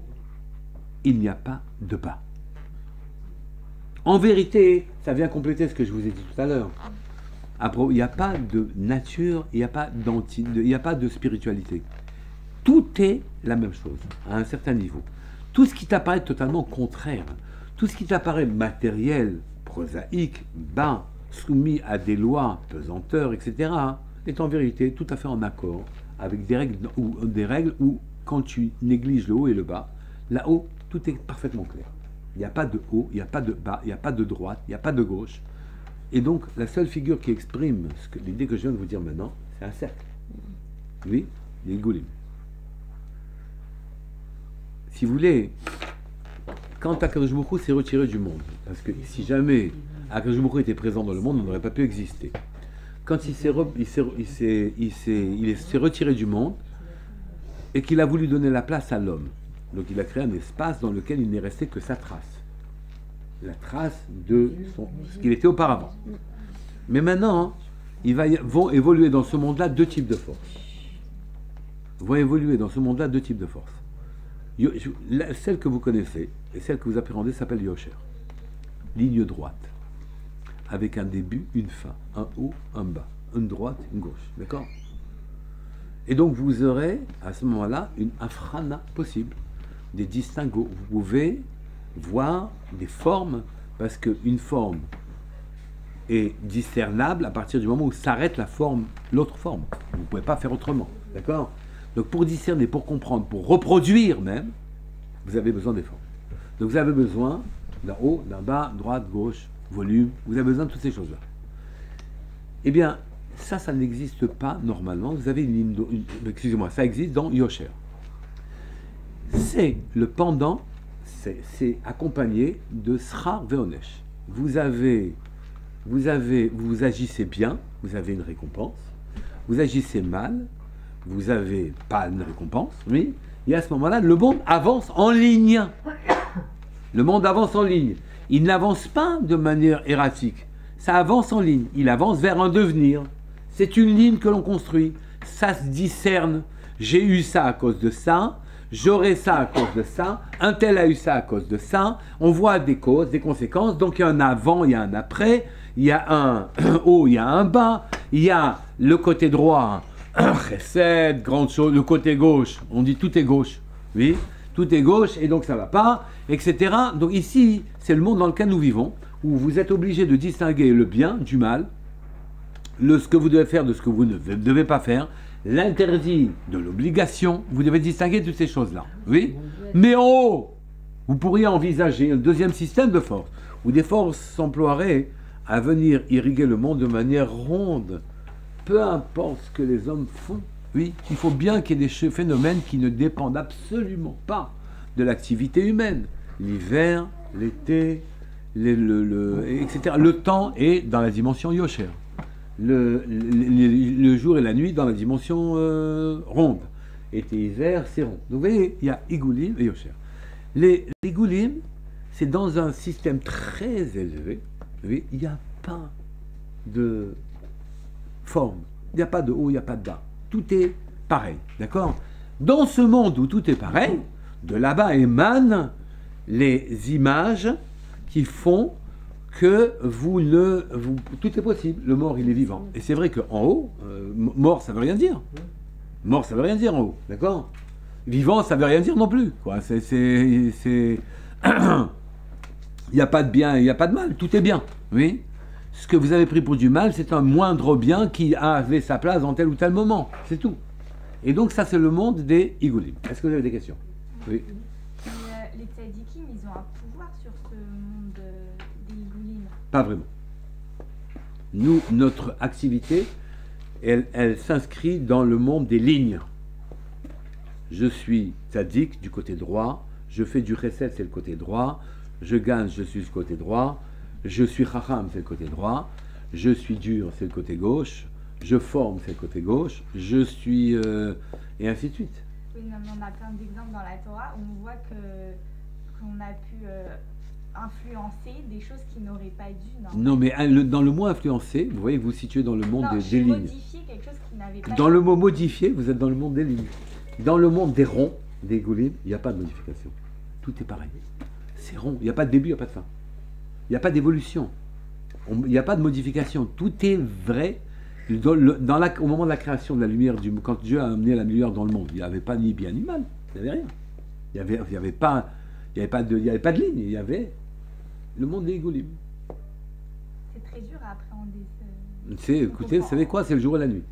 il n'y a pas de bas. En vérité, ça vient compléter ce que je vous ai dit tout à l'heure. Il n'y a pas de nature, il n'y a pas il n'y a pas de spiritualité. Tout est la même chose, à un certain niveau. Tout ce qui t'apparaît totalement contraire, tout ce qui t'apparaît matériel, prosaïque, bas, soumis à des lois, pesanteurs, etc., est en vérité tout à fait en accord avec des règles où, quand tu négliges le haut et le bas, là-haut, tout est parfaitement clair. Il n'y a pas de haut, il n'y a pas de bas, il n'y a pas de droite, il n'y a pas de gauche. Et donc, la seule figure qui exprime l'idée que je viens de vous dire maintenant, c'est un cercle. Oui, les Goulim. Si vous voulez, quand Akadosh Baruch Hu s'est retiré du monde, parce que si jamais Akadosh Baruch Hu était présent dans le monde, on n'aurait pas pu exister. Quand il s'est retiré du monde et qu'il a voulu donner la place à l'homme, donc il a créé un espace dans lequel il n'est resté que sa trace. La trace de ce qu'il était auparavant. Mais maintenant, vont évoluer dans ce monde-là deux types de forces. Celle que vous connaissez et celle que vous appréhendez s'appelle Yosher. Ligne droite. Avec un début, une fin. Un haut, un bas. Une droite, une gauche. D'accord? Et donc vous aurez, à ce moment-là, une afrana possible. Des distinguos. Vous pouvez voir des formes, parce qu'une forme est discernable à partir du moment où s'arrête l'autre forme. Vous ne pouvez pas faire autrement. D'accord? Donc pour discerner, pour comprendre, pour reproduire même, vous avez besoin des formes. Donc vous avez besoin d'un haut, d'un bas, droite, gauche, volume, vous avez besoin de toutes ces choses-là. Eh bien, ça n'existe pas normalement. Vous avez une ligne excusez-moi, ça existe dans Yosher. C'est le pendant, c'est accompagné de Srar Veonesh. Vous agissez bien, vous avez une récompense. Vous agissez mal, vous n'avez pas une récompense, oui. Et à ce moment-là, le monde avance en ligne. Le monde avance en ligne. Il n'avance pas de manière erratique. Ça avance en ligne. Il avance vers un devenir. C'est une ligne que l'on construit. Ça se discerne. J'ai eu ça à cause de ça. J'aurai ça à cause de ça. Un tel a eu ça à cause de ça. On voit des causes, des conséquences. Donc il y a un avant, il y a un après. Il y a un haut, il y a un bas. Il y a le côté droit, un chesed, grande chose. Le côté gauche, on dit tout est gauche. Oui, tout est gauche et donc ça ne va pas, etc. Donc ici, c'est le monde dans lequel nous vivons, où vous êtes obligé de distinguer le bien du mal, ce que vous devez faire de ce que vous ne devez pas faire, l'interdit de l'obligation, vous devez distinguer toutes ces choses-là. Oui. Mais en haut, vous pourriez envisager un deuxième système de force, où des forces s'emploieraient à venir irriguer le monde de manière ronde, peu importe ce que les hommes font. Oui, il faut bien qu'il y ait des phénomènes qui ne dépendent absolument pas de l'activité humaine. L'hiver, l'été, etc. Le temps est dans la dimension Yosher. Le jour et la nuit dans la dimension ronde. Été, hiver, c'est rond. Donc vous voyez, il y a Igoulim et Yosher. Les Igoulim, c'est dans un système très élevé. Vous voyez, il n'y a pas de forme. Il n'y a pas de haut, il n'y a pas de bas. Tout est pareil. D'accord? Dans ce monde où tout est pareil, de là-bas émanent les images qui font que tout est possible. Le mort, il est vivant. Et c'est vrai qu'en haut, mort, ça veut rien dire. Mort, ça veut rien dire en haut, d'accord? Vivant, ça veut rien dire non plus, quoi. Il n'y a pas de bien, il n'y a pas de mal, tout est bien, oui. Ce que vous avez pris pour du mal, c'est un moindre bien qui avait sa place dans tel ou tel moment, c'est tout. Et donc ça, c'est le monde des Igoulim. Est-ce que vous avez des questions? Oui. Les tzadikim, ils ont un pouvoir sur ce monde des Igoulim? Pas vraiment. Nous, notre activité, elle s'inscrit dans le monde des lignes. Je suis tzaddik du côté droit, je fais du chesed, c'est le côté droit, je gagne, je suis le côté droit, je suis chacham, c'est le côté droit, je suis dur, c'est le côté gauche, je forme, c'est le côté gauche, je suis... et ainsi de suite. Oui, non, mais on a plein d'exemples dans la Torah où on voit qu'on a pu influencer des choses qui n'auraient pas dû. Non, mais dans le mot influencer, vous voyez que vous vous situez dans le monde des lignes. Modifier quelque chose qui n'avait pas dans le mot modifier, vous êtes dans le monde des lignes. Dans le monde des ronds, des goulim, il n'y a pas de modification. Tout est pareil. C'est rond. Il n'y a pas de début, il n'y a pas de fin. Il n'y a pas d'évolution. Il n'y a pas de modification. Tout est vrai. Au moment de la création de la lumière, quand Dieu a amené la lumière dans le monde, il n'y avait pas ni bien ni mal. Il n'y avait rien. Il n'y avait pas de ligne. Il y avait le monde des goulim. C'est très dur à appréhender. Écoutez, vous savez quoi? C'est le jour et la nuit.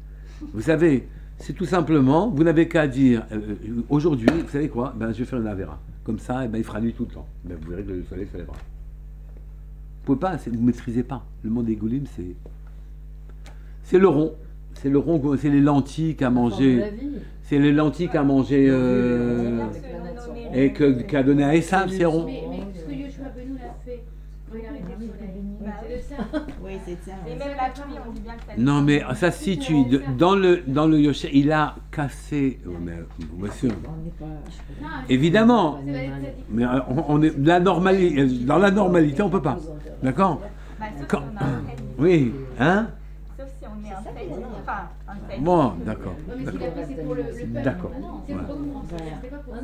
Vous savez... C'est tout simplement, vous n'avez qu'à dire, aujourd'hui, vous savez quoi? Je vais faire une Avera. Comme ça, il fera nuit tout le temps. Vous verrez que le soleil se lèvera. Vous pouvez pas, vous ne maîtrisez pas. Le monde des goulim, c'est le rond. C'est le rond, c'est les lentilles qu'a mangé. C'est les lentilles qu'a mangé et qu'a donné à Esav, c'est rond. Mais ce que Yoshua Benoît l'a fait, regardez le soleil. C'est ça. Oui, c'est ça. Et même la pluie, on dit bien que ça... Non, mais ça se situe dans le Yosher, il a cassé... bien sûr. Évidemment. Mais on est dans la normalité, on ne peut pas. D'accord? Sauf si on a un trait. Oui, hein? Sauf si on est un trait. Enfin, un trait. Bon, d'accord. Non, mais s'il a fait, c'est pour le peuple. D'accord. C'est pour le monde. C'est pas pour ça.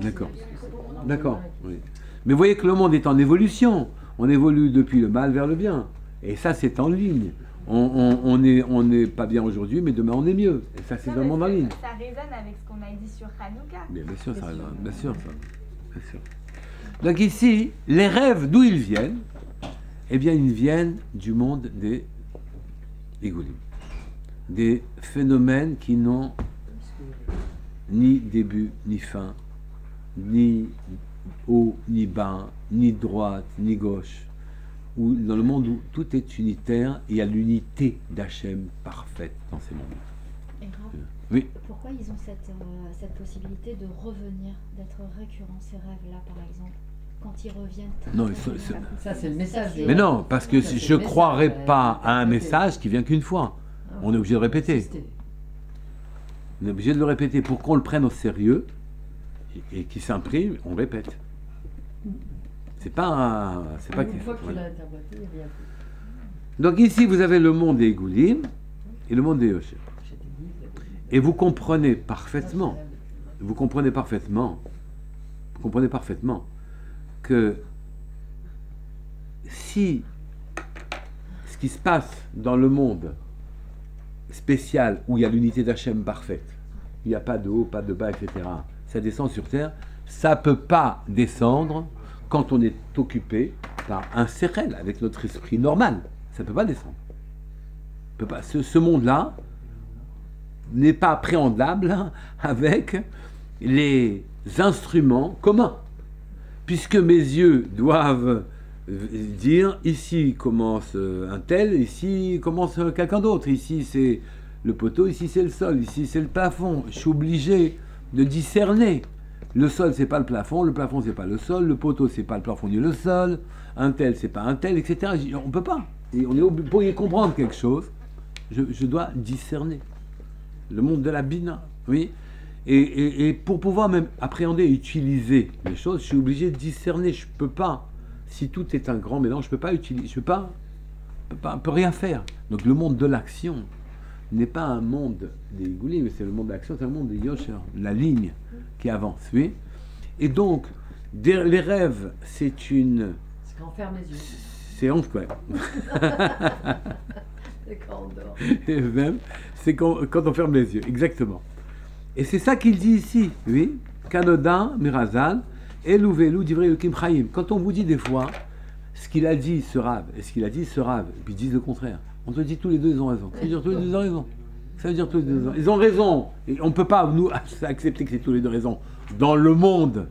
D'accord. D'accord. Oui. Mais vous voyez que le monde est en évolution. On évolue depuis le mal vers le bien. Et ça, c'est en ligne. On n'est pas bien aujourd'hui, mais demain, on est mieux. Et ça, c'est dans le monde en ligne. Ça résonne avec ce qu'on a dit sur Hanouka. Bien sûr, ça résonne. Bien sûr, ça. Bien sûr. Donc ici, les rêves, d'où ils viennent? Eh bien, ils viennent du monde des Igoulim. Des phénomènes qui n'ont ni début, ni fin, ni haut, ni bas, ni droite, ni gauche. Ou dans le monde où tout est unitaire, il y a l'unité d'Hachem parfaite dans ces mondes. Et Rav, oui. Pourquoi ils ont cette possibilité de revenir, d'être récurrents, ces rêves-là, par exemple, quand ils reviennent Non, ça, c'est le message. Mais non, parce que je ne croirais pas à un message qui vient qu'une fois. On est obligé de répéter. On est obligé de le répéter pour qu'on le prenne au sérieux et qu'il s'imprime, on répète. C'est pas une fois que tu l'as interprété, il n'y a plus. Donc ici, vous avez le monde des Goulim et le monde des Yosher. Et vous comprenez parfaitement que si ce qui se passe dans le monde spécial où il y a l'unité d'Hachem parfaite, il n'y a pas de haut, pas de bas, etc., ça descend sur terre, ça ne peut pas descendre quand on est occupé par un sérel avec notre esprit normal. Ça ne peut pas descendre. Peut pas. Ce monde-là n'est pas appréhendable avec les instruments communs. Puisque mes yeux doivent dire, ici commence un tel, ici commence quelqu'un d'autre, ici c'est le poteau, ici c'est le sol, ici c'est le plafond. Je suis obligé de discerner. Le sol c'est pas le plafond c'est pas le sol, le poteau c'est pas le plafond ni le sol, un tel c'est pas un tel, etc. On peut pas. Et on est pour y comprendre quelque chose, je dois discerner. Le monde de la bina, oui. Et pour pouvoir même appréhender et utiliser les choses, je suis obligé de discerner. Je peux pas. Si tout est un grand mélange, je peux pas utiliser. Je peux rien faire. Donc le monde de l'action n'est pas un monde des Goulim, mais c'est le monde de l'action, c'est un monde des Yosher, la ligne qui avance, oui. Et donc les rêves, c'est une. Ce qui enferme les yeux. C'est en quoi. C'est quand on dort. Et même, c'est quand on ferme les yeux, exactement. Et c'est ça qu'il dit ici, oui. Kanodin, Mirazal, Elouvelu, Divrei Elokim Chaim. Quand on vous dit des fois, ce qu'il a dit ce rave, et ce qu'il a dit ce rave, et puis ils disent le contraire. On te dit tous les deux, ils ont raison. Ça veut dire tous les deux, ils ont raison. Ça veut dire tous les deux, ils ont raison. Et on ne peut pas, nous, accepter que c'est tous les deux raison. Dans le monde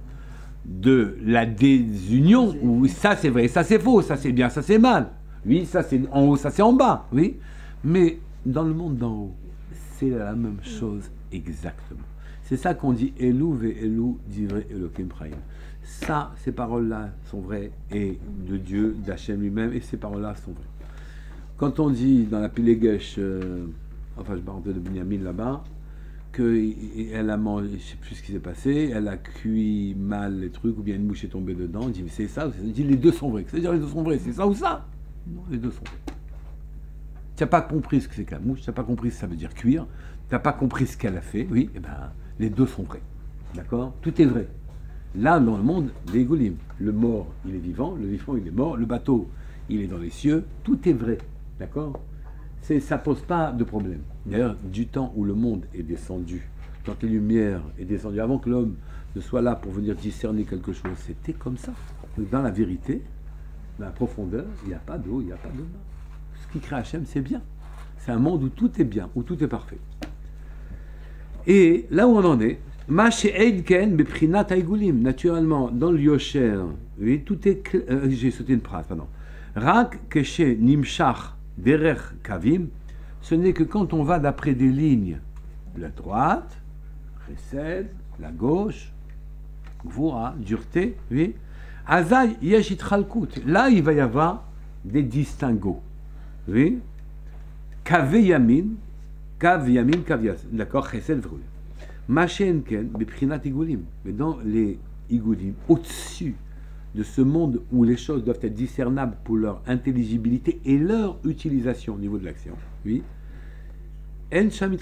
de la désunion, où ça c'est vrai, ça c'est faux, ça c'est bien, ça c'est mal. Oui, ça c'est en haut, ça c'est en bas. Oui. Mais dans le monde d'en haut, c'est la même chose exactement. C'est ça qu'on dit Elou ve Elou divrei Elokim Chaim. Ça, ces paroles-là sont vraies, et de Dieu, d'Hachem lui-même, et ces paroles-là sont vraies. Quand on dit dans la Pilegesh, enfin je me rappelle de Binyamin là-bas, qu'elle a mangé, je ne sais plus ce qui s'est passé, elle a cuit mal les trucs, ou bien une mouche est tombée dedans, on dit c'est ça, on dit les deux sont vrais. C'est-à-dire les deux sont vrais, c'est ça ou ça? Non, les deux sont vrais. Tu n'as pas compris ce que c'est que la mouche, tu n'as pas compris ce que ça veut dire cuire, tu n'as pas compris ce qu'elle a fait, oui, et ben les deux sont vrais. D'accord? Tout est vrai. Là, dans le monde, les Goulim, le mort, il est vivant, le vivant, il est mort, le bateau, il est dans les cieux, tout est vrai. D'accord? Ça pose pas de problème. D'ailleurs, du temps où le monde est descendu, quand les lumières est descendues, avant que l'homme ne soit là pour venir discerner quelque chose, c'était comme ça. Donc, dans la vérité, dans la profondeur, il n'y a pas d'eau, il n'y a pas de mort. Ce qui crée Hachem, c'est bien. C'est un monde où tout est bien, où tout est parfait. Et là où on en est, naturellement, dans le Yosher, oui, tout est j'ai sauté une phrase, pardon. Rak keshe nimshach derech kavim, ce n'est que quand on va d'après des lignes, la droite, chesed, la gauche, gvura, dureté, oui. Azay yeshit chalkut. Là, il va y avoir des distinguos, oui. Kave yamin, kav yas, d'accord, chesed vrul. Machenken, beprinat igulim. Mais dans les igulim, au-dessus de ce monde où les choses doivent être discernables pour leur intelligibilité et leur utilisation au niveau de l'action, oui. En sham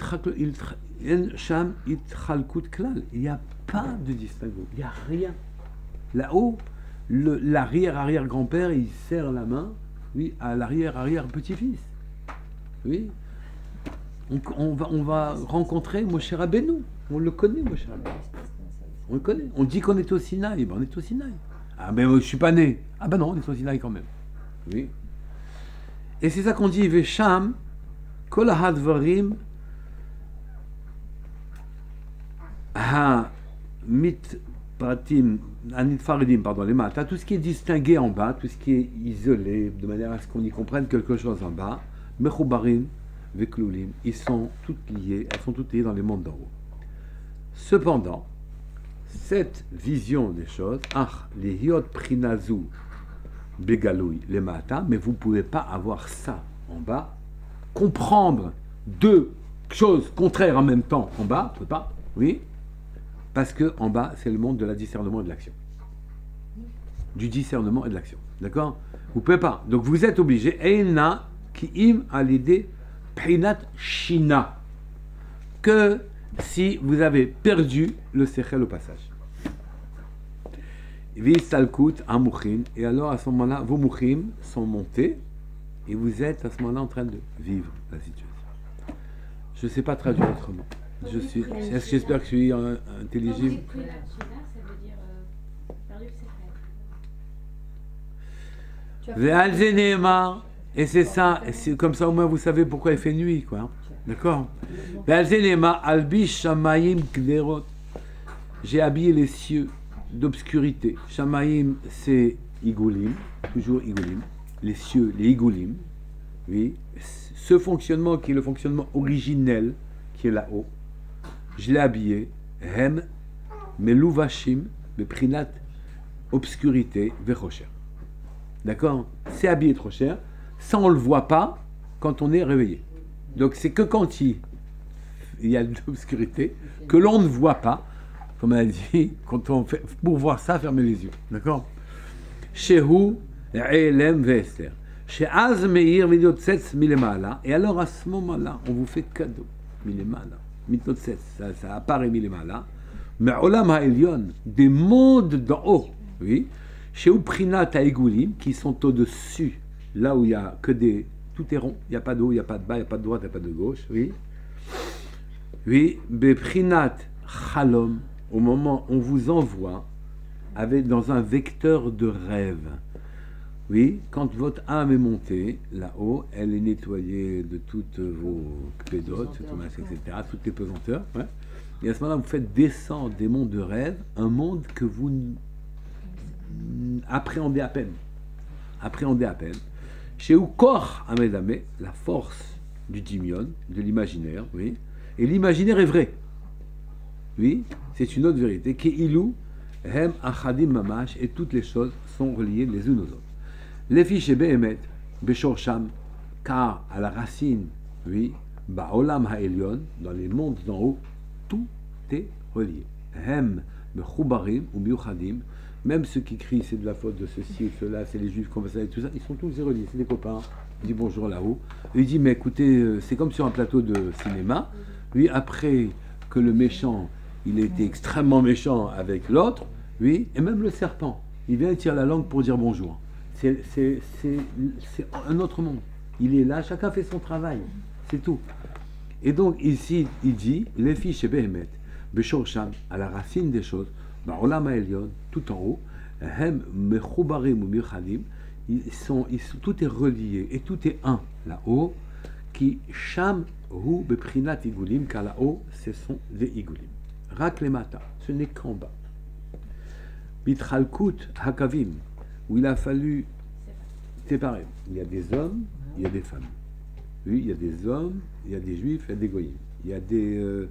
itchalkut klal. Il n'y a pas de distinguo, il n'y a rien. Là-haut, l'arrière-arrière-grand-père, il serre la main, oui, à l'arrière-arrière-petit-fils. Oui. On va rencontrer Moshe Rabbeinu. On le connaît, Moshe Rabbeinu. On le connaît. On dit qu'on est au Sinaï. Ben, on est au Sinaï. Ah, mais je ne suis pas né. Ah, ben non, on est au Sinaï quand même. Oui. Et c'est ça qu'on dit Vesham, Kol Hadvarim, Ha Mit Pratim, Anit Faridim, pardon, les maths. Tout ce qui est distingué en bas, tout ce qui est isolé, de manière à ce qu'on y comprenne quelque chose en bas, Mechubarim, Vekloulim, ils sont toutes liées, elles sont toutes liées dans les mondes d'en haut. Cependant, cette vision des choses, les hiot prinazu begaloui les mata, mais vous ne pouvez pas avoir ça en bas, comprendre deux choses contraires en même temps en bas, vous ne pouvez pas, oui, parce que en bas, c'est le monde de la discernement et de l'action. Du discernement et de l'action. D'accord? Vous ne pouvez pas. Donc vous êtes obligé, Eina ki im à l'idée Prinat Shina, que si vous avez perdu le Sechel au passage. Vistalkut Amouchin, et alors à ce moment-là, vos Mouchim sont montés, et vous êtes à ce moment-là en train de vivre la situation. Je ne sais pas traduire autrement. J'espère que je suis intelligible. Prinat Shina, ça veut dire perdu le Sechel. Ve'alzenema. Et c'est ça, c'est comme ça au moins vous savez pourquoi il fait nuit, quoi. D'accord? J'ai habillé les cieux d'obscurité. Shamayim, c'est Igulim, toujours Igulim. Les cieux, les Igulim. Oui. Ce fonctionnement qui est le fonctionnement originel, qui est là-haut, je l'ai habillé. Hem, Meluvashim, Beprinat, obscurité, Vechocher. D'accord? C'est habillé trop cher. Ça, on ne le voit pas quand on est réveillé. Donc, c'est que quand il y a de l'obscurité, que l'on ne voit pas, comme elle dit, quand on fait, pour voir ça, fermez les yeux. D'accord? Shehu, Elem, Vester. Sheaz, Meir, Midotsetz, Milemala. Et alors, à ce moment-là, on vous fait cadeau. Milemala. Midotsetz, ça apparaît Milemala. Mais Olam Ha'elyon, des mondes d'en haut. Oui. Shehu, Prinat, Haegulim, qui sont au-dessus là où il y a que des... Tout est rond, il n'y a pas de haut, il n'y a pas de bas, il n'y a pas de droite, il n'y a pas de gauche, oui. Oui, Beprinat Chalom, au moment où on vous envoie avec, dans un vecteur de rêve. Oui, quand votre âme est montée là-haut, elle est nettoyée de toutes vos pédotes, etc., toutes les pesanteurs. Ouais. Et à ce moment-là, vous faites descendre des mondes de rêve, un monde que vous appréhendez à peine. Appréhendez à peine. Chez Ukor Amedame, la force du dimion, de l'imaginaire, oui. Et l'imaginaire est vrai. Oui, c'est une autre vérité. Ke'ilu hem achadim mamash, et toutes les choses sont reliées les unes aux autres. Les fiches behemet, beshorsham, car à la racine, oui, ba'olam ha'elyon, dans les mondes d'en haut, tout est relié. Hem mechubarim ou miuchadim, même ceux qui crient c'est de la faute de ceci et cela, c'est les juifs comme ça et tout ça, ils sont tous reliés, c'est des copains. Il dit bonjour là-haut. Il dit mais écoutez, c'est comme sur un plateau de cinéma. Oui, après que le méchant, il a été extrêmement méchant avec l'autre, oui, et même le serpent, il vient et tire la langue pour dire bonjour. C'est un autre monde. Il est là, chacun fait son travail, c'est tout. Et donc ici, il dit, les filles chez Behemet, Beshorsham, à la racine des choses, Ba'olam ha'elyon, tout en haut, Hem mechubarim ou mirchadim, tout est relié et tout est un là-haut, qui sham hu beprinat igulim, car là-haut, ce sont des igulim. Rak lemata, ce n'est qu'en bas. Bitchalkut hakavim, où il a fallu séparer. Il y a des hommes, il y a des femmes. Oui, il y a des hommes, il y a des juifs, il y a des goyim. Il y a des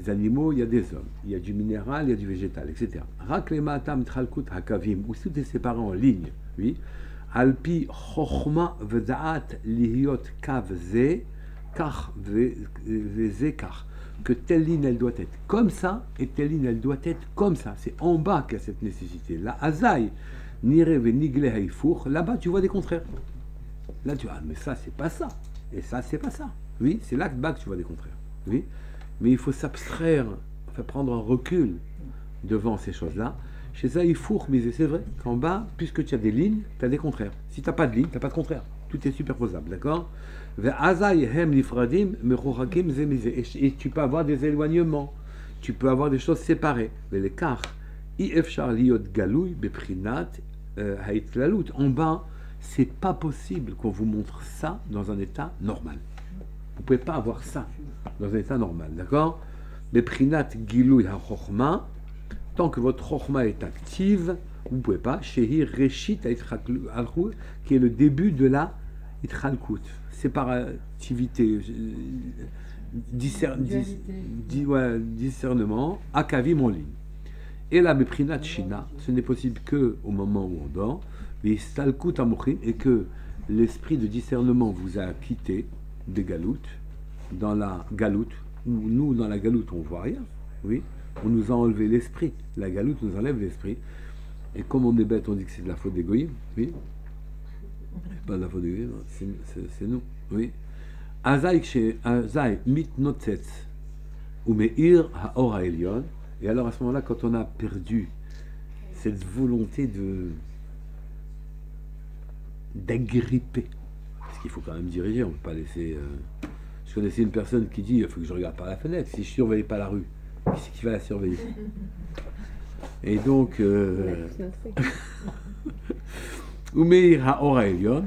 animaux, il y a des hommes. Il y a du minéral, il y a du végétal, etc. Rak lemata mitchalkut hakavim, où tout est séparé en lignes. Oui. Alpi chokhma v'da'at lihiot kav ze, kach v'ze kach. Que telle ligne, elle doit être comme ça, et telle ligne, elle doit être comme ça. C'est en bas qu'il y a cette nécessité. Là, Azaï, Nire v'nigle haïfour, là-bas, tu vois des contraires. Là, tu vois, ah, mais ça, c'est pas ça. Et ça, c'est pas ça. Oui, c'est là-bas que tu vois des contraires. Oui, mais il faut s'abstraire, enfin, prendre un recul devant ces choses-là. Chez ça, il faut remiser. C'est vrai qu'en bas, puisque tu as des lignes, tu as des contraires. Si tu n'as pas de ligne, tu n'as pas de contraire. Tout est superposable, d'accord? Et tu peux avoir des éloignements. Tu peux avoir des choses séparées. Mais l'écart, en bas, c'est pas possible qu'on vous montre ça dans un état normal. Vous ne pouvez pas avoir ça dans un état normal, d'accord? Tant que votre chokhma est active, vous ne pouvez pas. Shehir Reshit Alchut, qui est le début de la Itchalkut, séparativité, discernement, Akavim en ligne. Et la Meprinat Shina, ce n'est possible que au moment où on dort, mais Stalkut Amochim, et que l'esprit de discernement vous a quitté des galoutes, dans la galoute, où nous, dans la galoute, on ne voit rien, oui. On nous a enlevé l'esprit. La galoute nous enlève l'esprit. Et comme on est bête, on dit que c'est de la faute des goyim. Oui. Pas de la faute des goyim, c'est nous. Oui. Azaï mit notzetz ou meir haor ha'elyon. Et alors à ce moment-là, quand on a perdu cette volonté d'agripper, parce qu'il faut quand même diriger, on ne peut pas laisser. Je connaissais une personne qui dit il faut que je regarde par la fenêtre. Si je ne surveille pas la rue, qui c'est qui va la surveiller? Et donc, Umeir Haor Ha'elyon,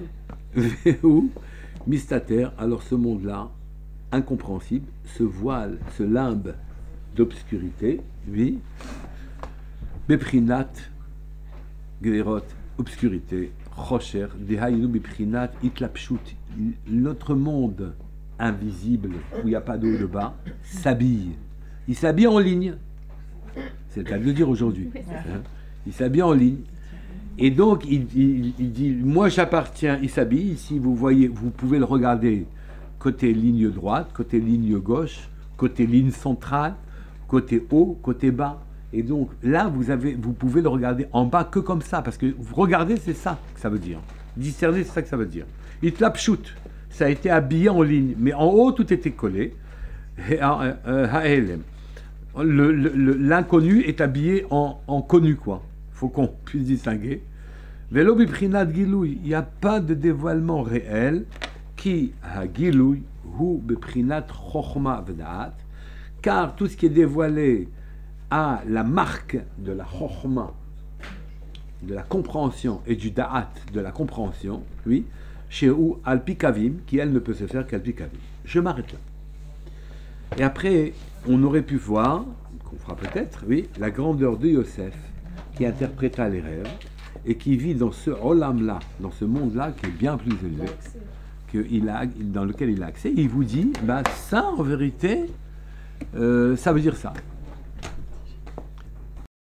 ou Mistater, alors ce monde-là, incompréhensible, ce voile, ce limbe d'obscurité, oui, Beprinat, Glerot, obscurité, Rocher, Dehaïnu Beprinat, Itlapshut, notre monde invisible, où il n'y a pas d'eau de bas, s'habille. Il s'habille en ligne. C'est le cas de le dire aujourd'hui. Hein? Il s'habille en ligne. Et donc, il dit, moi j'appartiens, il s'habille. Ici, vous voyez, vous pouvez le regarder côté ligne droite, côté ligne gauche, côté ligne centrale, côté haut, côté bas. Et donc, là, vous pouvez le regarder en bas que comme ça. Parce que vous regardez, c'est ça que ça veut dire. Discerner, c'est ça que ça veut dire. Il te shoot. Ça a été habillé en ligne. Mais en haut, tout était collé. L'inconnu est habillé en connu, quoi. Il faut qu'on puisse distinguer. Velo biprinat gilouy, il n'y a pas de dévoilement réel. Qui ha gilouy hu biprinat chokhma v'da'at, car tout ce qui est dévoilé a la marque de la chokhma, de la compréhension, et du da'at, de la compréhension, oui, chez ou al pikavim, qui elle ne peut se faire qu'al pikavim. Je m'arrête là. Et après, on aurait pu voir, qu'on fera peut-être, oui, la grandeur de Yosef, qui interpréta les rêves, et qui vit dans ce olam-là, dans ce monde-là, qui est bien plus élevé, dans lequel il a accès. Il vous dit, ça, en vérité, ça veut dire ça.